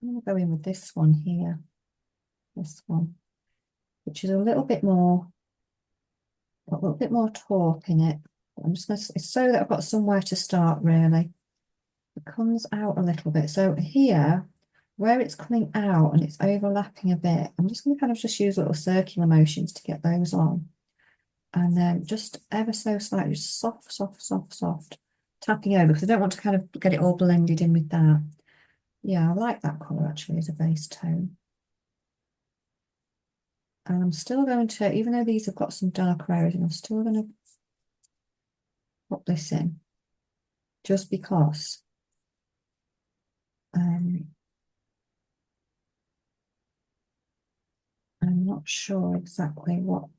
going to go in with this one here. This one, which is a little bit more, got a little bit more taupe in it. I'm just going to, it's so that I've got somewhere to start really. It comes out a little bit. So here, where it's coming out and it's overlapping a bit, I'm just going to kind of just use little circular motions to get those on. And then just ever so slightly, just soft, soft, soft, soft, tapping over because I don't want to kind of get it all blended in with that. Yeah, I like that colour actually as a base tone. And I'm still going to, even though these have got some darker areas, I'm still going to put this in just because I'm not sure exactly what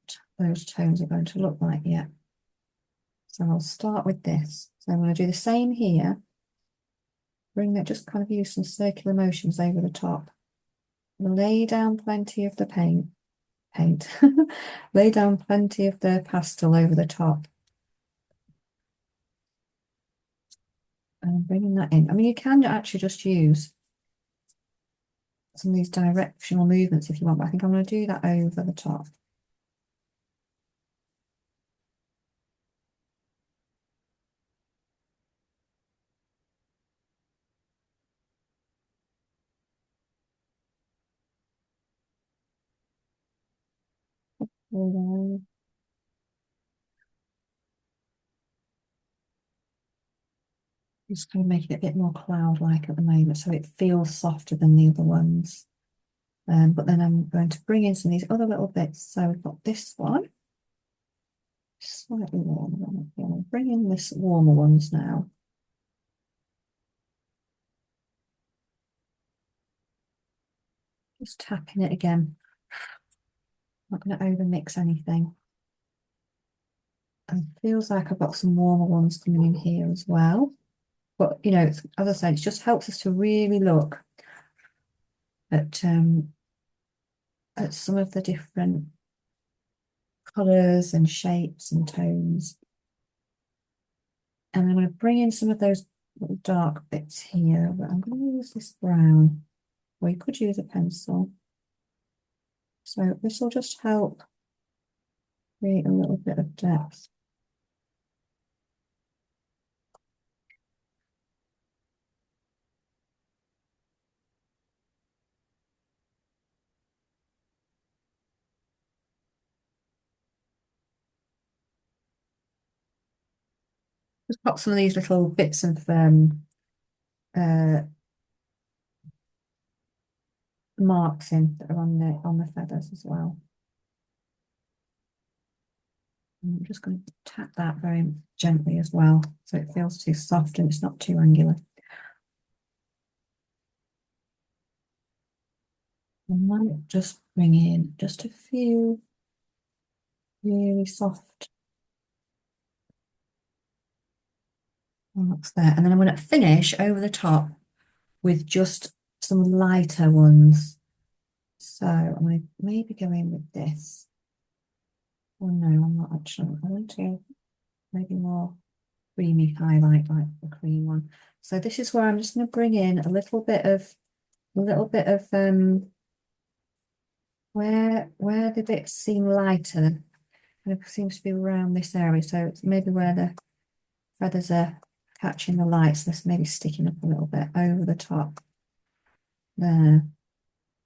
those tones are going to look like yet. So I'll start with this. So I'm going to do the same here. Bring that, just kind of use some circular motions over the top. Lay down plenty of the paint. Lay down plenty of the pastel over the top. And bringing that in. I mean, you can actually just use some of these directional movements if you want, but I think I'm going to do that over the top. Just kind of making it a bit more cloud-like at the moment, so it feels softer than the other ones. But then I'm going to bring in some of these other little bits. So we've got this one, slightly warmer. I'm bring in this warmer ones now. Just tapping it again. Not going to overmix anything. And it feels like I've got some warmer ones coming in here as well. But, you know, it's, as I said, it just helps us to really look at some of the different colours and shapes and tones. And I'm going to bring in some of those little dark bits here, but I'm going to use this brown, or you could use a pencil. So this will just help create a little bit of depth. Just pop some of these little bits of uh, marks in that are on the feathers as well. And I'm just going to tap that very gently as well, so it feels too soft and it's not too angular. I might just bring in just a few really soft marks there. And then I'm going to finish over the top with just some lighter ones. So I'm going to maybe go in with this. Oh no, I'm not actually. I want to maybe more creamy highlight like the cream one. So this is where I'm just going to bring in a little bit of where the bits seem lighter, and it seems to be around this area. So it's maybe where the feathers are catching the light. So this maybe sticking up a little bit over the top there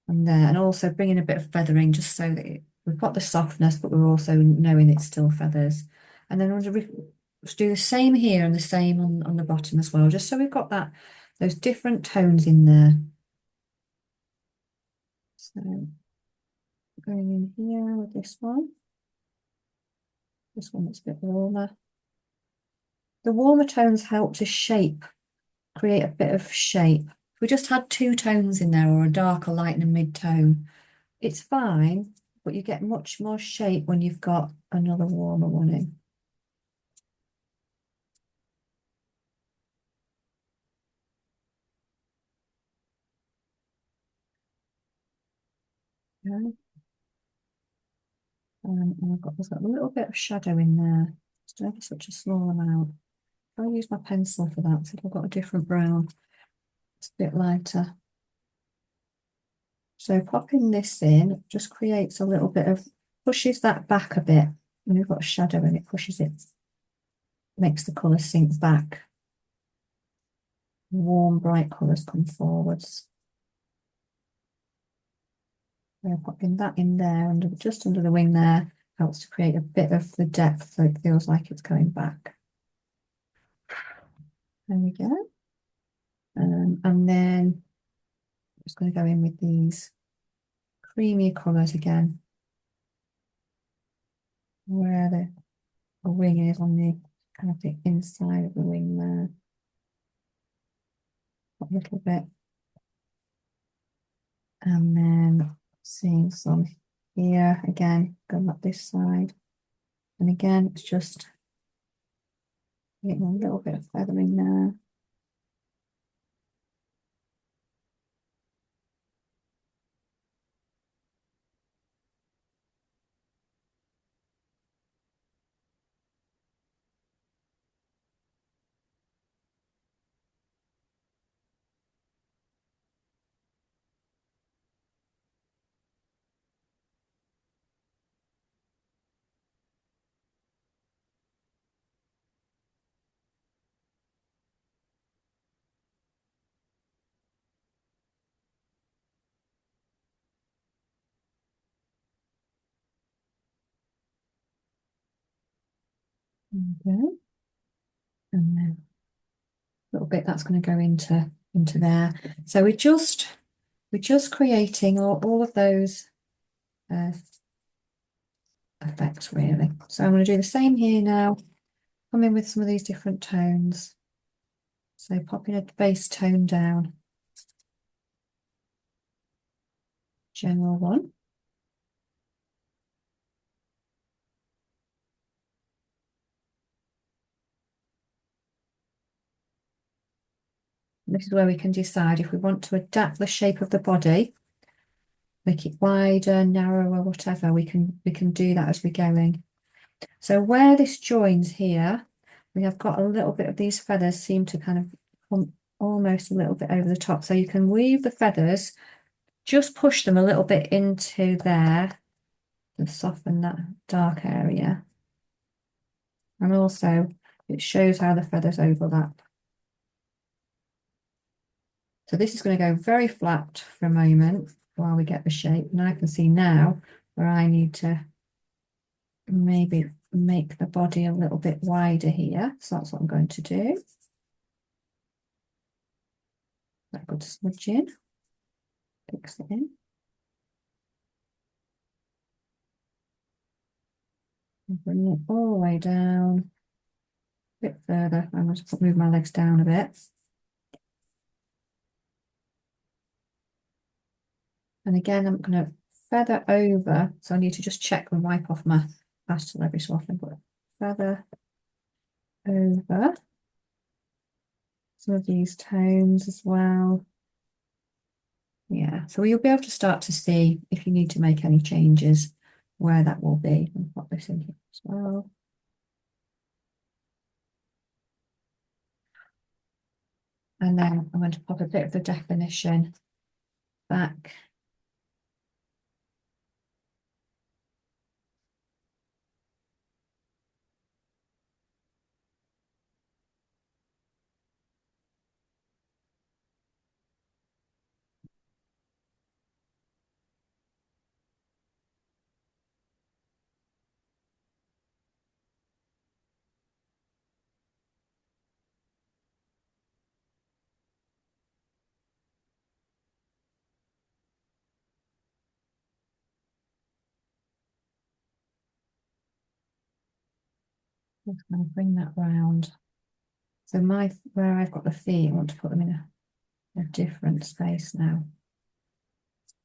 and there, and also bringing a bit of feathering just so that we've got the softness, but we're also knowing it's still feathers. And then I'm going to do the same here and the same on the bottom as well, just so we've got those different tones in there. So going in here with this one. This one that's a bit warmer. The warmer tones help to create a bit of shape. If we just had two tones in there, or a dark, a light, and a mid-tone, it's fine, but you get much more shape when you've got another warmer one in. Okay. And there's got a little bit of shadow in there, just ever such a small amount. I'll use my pencil for that, so I've got a different brown. It's a bit lighter. So popping this in just creates a little bit of, pushes that back a bit. When you've got a shadow and it pushes it, makes the colour sink back. Warm, bright colours come forwards. So popping that in there, just under the wing there, helps to create a bit of the depth so it feels like it's going back. There we go. And then I'm just going to go in with these creamy colours again, where the wing is on the kind of the inside of the wing there. A little bit. And then seeing some here again, going up this side. And again, it's just getting a little bit of feathering there. Okay. And then a little bit that's going to go into there. So we're just creating all of those effects really. So I'm going to do the same here now. Come in with some of these different tones. So popping a base tone down. General one. This is where we can decide if we want to adapt the shape of the body, make it wider, narrower, whatever. We can do that as we're going. So where this joins here, we have got a little bit of these feathers seem to kind of come almost a little bit over the top. So you can weave the feathers, just push them a little bit into there and soften that dark area. And also it shows how the feathers overlap. So this is going to go very flat for a moment while we get the shape. And I can see now where I need to maybe make the body a little bit wider here. So that's what I'm going to do. That good smudge in, fix it in. And bring it all the way down, a bit further. I'm going to move my legs down a bit. And again, I'm going to feather over. So I need to just check and wipe off my pastel every so often, but feather over some of these tones as well. Yeah, so you'll be able to start to see if you need to make any changes where that will be. And pop this in here as well. And then I'm going to pop a bit of the definition back. Just going to bring that round. So where I've got the feet, I want to put them in a different space now.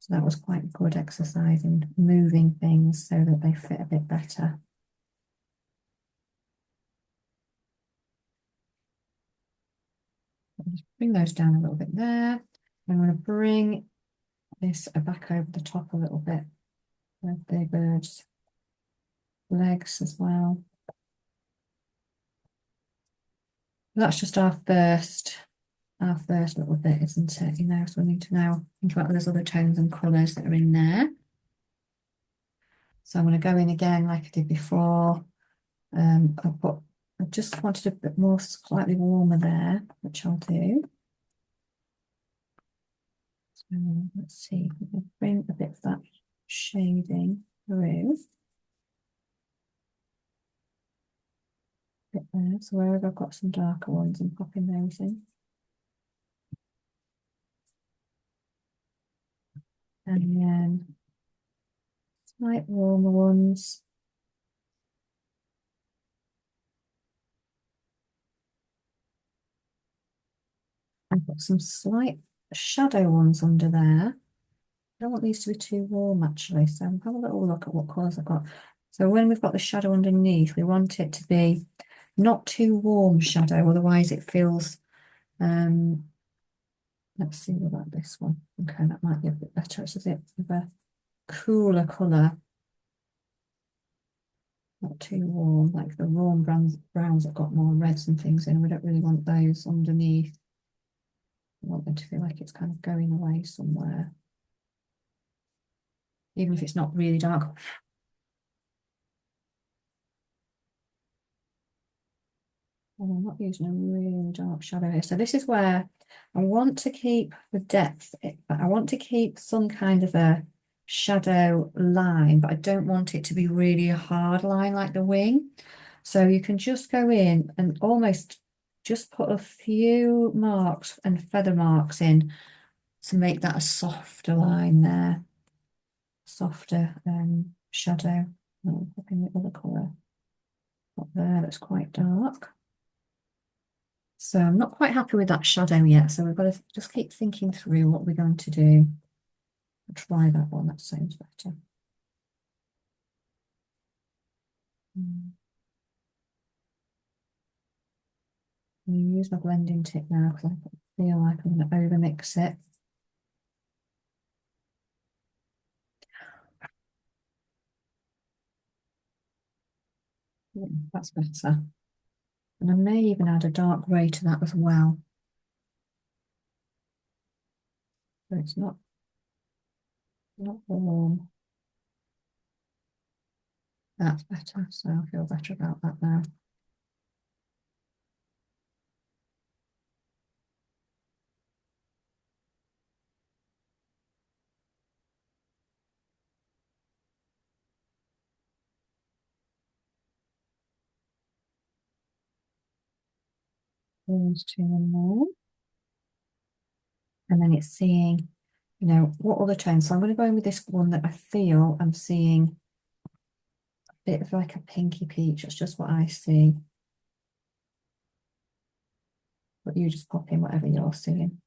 So that was quite good exercise in moving things so that they fit a bit better. I'll just bring those down a little bit there. I'm going to bring this back over the top a little bit with the bird's legs as well. That's just our first little bit, isn't it? You know, so we need to now think about those other tones and colours that are in there. So I'm going to go in again like I did before. I just wanted a bit more slightly warmer there, which I'll do. So let's see, we'll bring a bit of that shading through. Bit there. So wherever I've got some darker ones, I'm popping those in. And then slight warmer ones. I've got some slight shadow ones under there. I don't want these to be too warm actually, so have a little look at what colours I've got. So when we've got the shadow underneath, we want it to be not too warm shadow, otherwise it feels, let's see about this one. Okay, that might be a bit better. It's a bit of a cooler colour. Not too warm, like the warm browns have got more reds and things in. We don't really want those underneath. We want them to feel like it's kind of going away somewhere. Even if it's not really dark. I'm not using a really dark shadow here. So this is where I want to keep the depth, but I want to keep some kind of a shadow line, but I don't want it to be really a hard line like the wing. So you can just go in and almost just put a few marks and feather marks in to make that a softer line there. Softer shadow. I'll put in the other colour up there that's quite dark. So I'm not quite happy with that shadow yet. So we've got to just keep thinking through what we're going to do. I'll try that one, that sounds better. I'm going to use my blending tip now because I feel like I'm going to over mix it. Yeah, that's better. And I may even add a dark grey to that as well. So it's not warm. That's better, so I feel better about that now. There's two more. And then it's seeing, you know, what other tones. So I'm going to go in with this one that I feel I'm seeing a bit of like a pinky peach. That's just what I see. But you just pop in whatever you're seeing.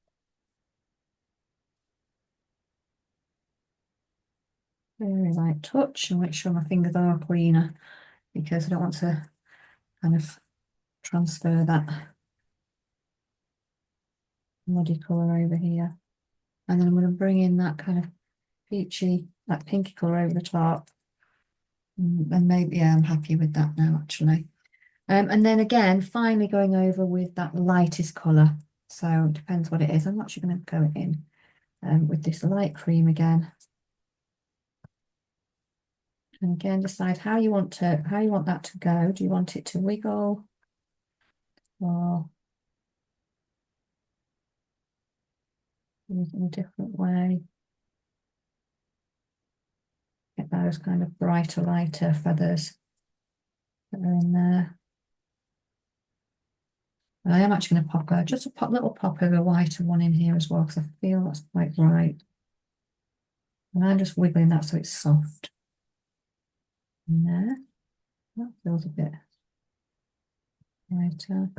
very light touch and make sure my fingers are cleaner because I don't want to kind of transfer that muddy colour over here. And then I'm going to bring in that kind of peachy, that pinky colour over the top. And maybe, yeah, I'm happy with that now actually. And then again, finally going over with that lightest colour. So it depends what it is. I'm actually going to go in with this light cream again. And again, decide how you want that to go. Do you want it to wiggle or use it in a different way? Get those kind of brighter, lighter feathers that are in there. And I am actually going to pop just a little pop of a whiter one in here as well because I feel that's quite right. And I'm just wiggling that so it's soft. In there. That feels a bit lighter.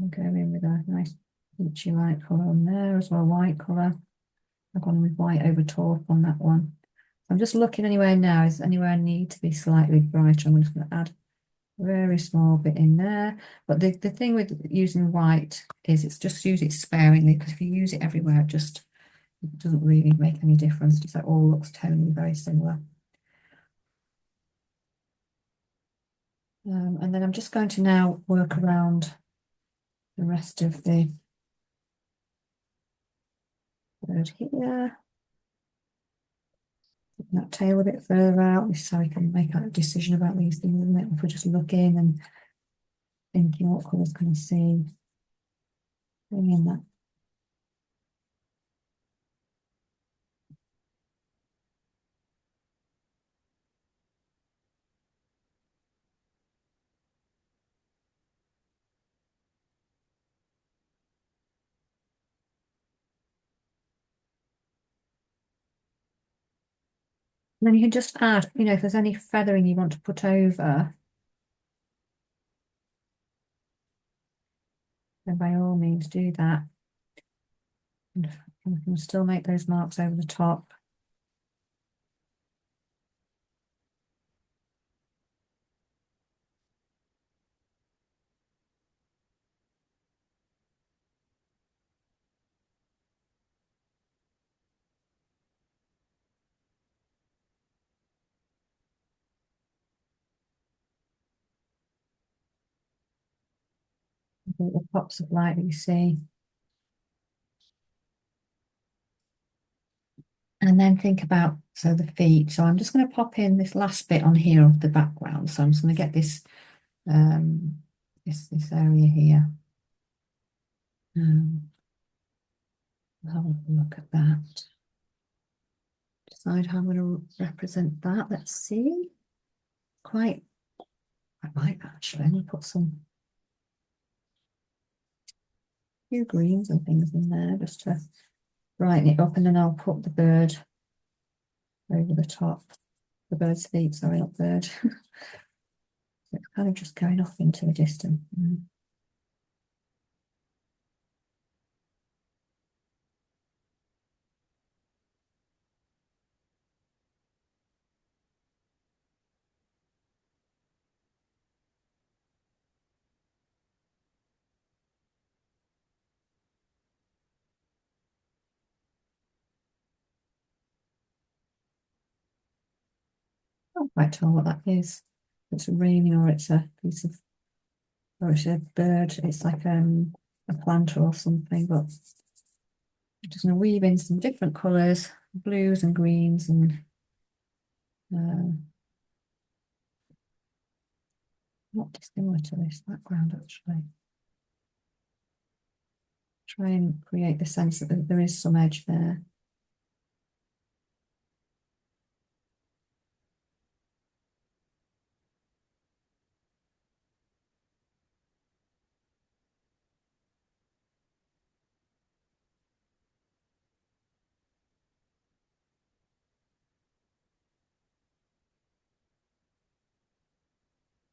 I'll go in with a nice peachy light colour on there as well, white colour. I've gone with white over taupe on that one. I'm just looking anywhere now, is anywhere I need to be slightly brighter. I'm just going to add a very small bit in there. But the thing with using white is it's just use it sparingly because if you use it everywhere, it doesn't really make any difference. It's like all looks tonally very similar. And then I'm just going to now work around the rest of the bird here. That tail a bit further out. This is how we can make a decision about these things, isn't it? If we're just looking and thinking what colours can we see. Bring in that. And then you can just add, if there's any feathering you want to put over, then by all means do that. And we can still make those marks over the top. The pops of light that you see. And then think about, so the feet. So I'm just going to pop in this last bit on here of the background. So I'm just going to get this, this area here. I'll have a look at that. Decide how I'm going to represent that. Let's see. I might actually. I'm going to put some few greens and things in there just to brighten it up, and then I'll put the bird over the top. The bird's feet, sorry, not bird. It's kind of just going off into the distance. I can't quite tell what that is. It's raining or it's a piece of, or it's a bird. It's like a planter or something, but I'm just going to weave in some different colours, blues and greens, and not dissimilar to this background actually. Try and create the sense that there is some edge there.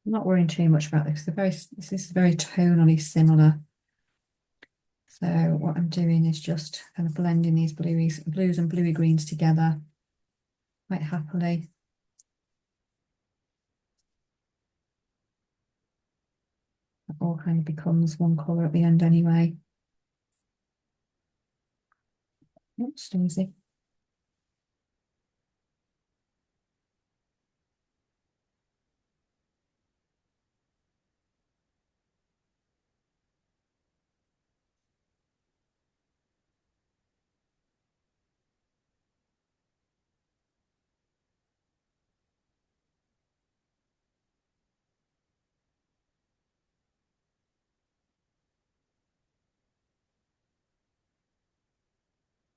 I'm not worrying too much about this. This is very tonally similar. So what I'm doing is just kind of blending these blues and bluey greens together quite happily. It all kind of becomes one colour at the end anyway. Oops, Daisy.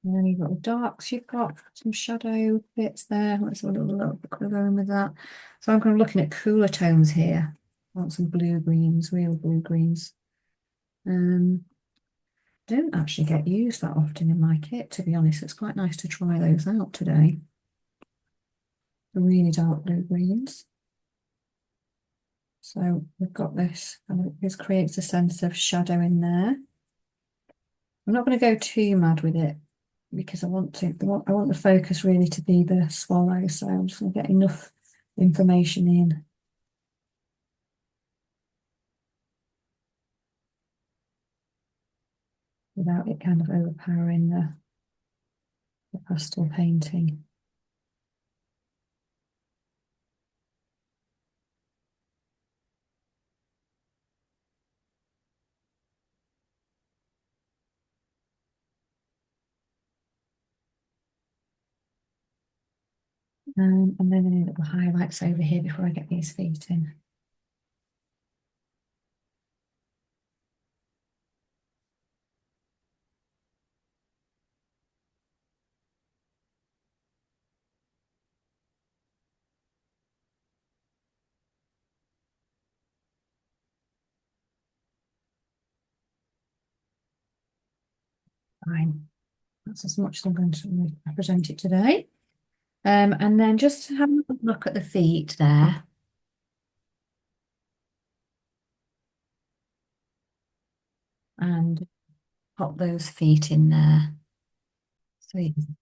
And then you've got the darks, you've got some shadow bits there. Let's have a little look going with that. So I'm kind of looking at cooler tones here. I want some blue greens, real blue greens. Don't actually get used that often in my kit, to be honest. It's quite nice to try those out today. The really dark blue greens. So we've got this, and this creates a sense of shadow in there. I'm not going to go too mad with it because I want the focus really to be the swallow. So I'm just going to get enough information in without it kind of overpowering the pastel painting. And then any little highlights over here before I get these feet in. Fine. That's as much as I'm going to represent it today. And then just have a look at the feet there. And pop those feet in there. So you can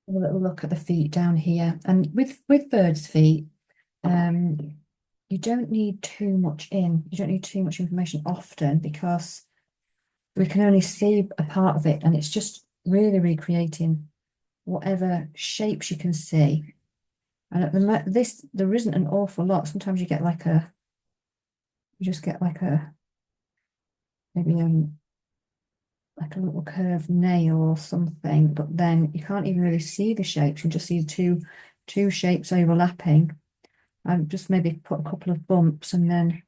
have a little look at the feet down here. And with birds' feet, you don't need too much in. You don't need too much information often because we can only see a part of it, and it's just really recreating whatever shapes you can see. And at there isn't an awful lot. Sometimes you get you just get maybe like a little curved nail or something, but then you can't even really see the shapes. You just see two shapes overlapping. And just maybe put a couple of bumps, and then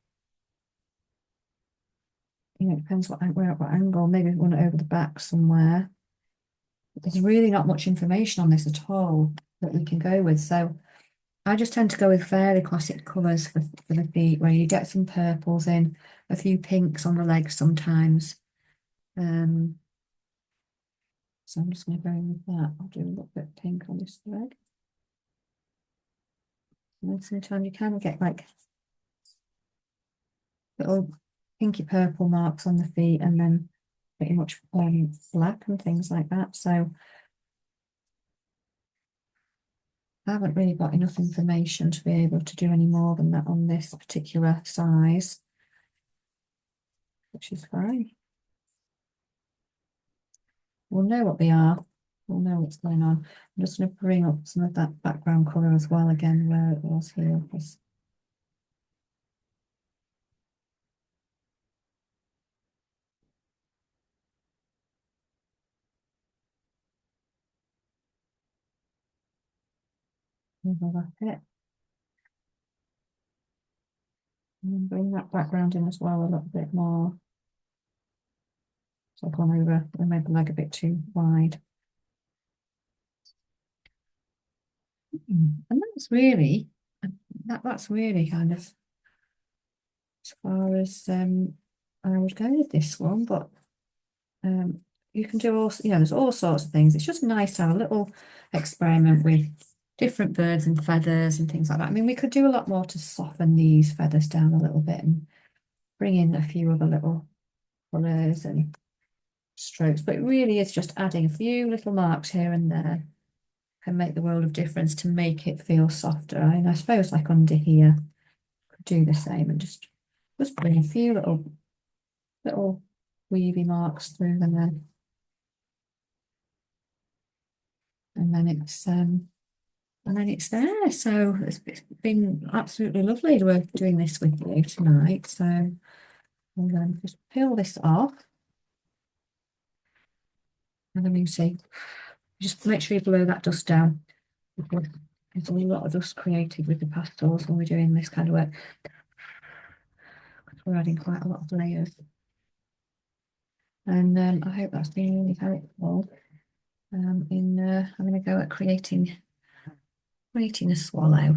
it depends what angle. Maybe run it over the back somewhere. But there's really not much information on this at all that we can go with. So I just tend to go with fairly classic colours for the feet, where you get some purples in, a few pinks on the legs sometimes. So I'm just going to go in with that. I'll do a little bit of pink on this leg. And then sometimes you can get like little pinky purple marks on the feet, and then pretty much black and things like that. So I haven't really got enough information to be able to do any more than that on this particular size, which is fine. We'll know what they are. We'll know what's going on. I'm just going to bring up some of that background colour as well again, where it was here. Overlap it. And then bring that background in as well a little bit more. So I've gone over, I made the leg a bit too wide. And that's really kind of as far as I would go with this one, but you can do all, there's all sorts of things. It's just nice to have a little experiment with different birds and feathers and things like that. I mean, we could do a lot more to soften these feathers down a little bit and bring in a few other little colours and strokes, but it really is just adding a few little marks here and there can make the world of difference to make it feel softer. I suppose like under here, could do the same and just bring a few little weavy marks through them then. And then it's there. So it's been absolutely lovely to work doing this with you tonight. So I'm going to just peel this off. And then you see, just make sure you blow that dust down. There's a lot of dust created with the pastels when we're doing this kind of work. We're adding quite a lot of layers. And I hope that's been really helpful in having a go at creating a swallow.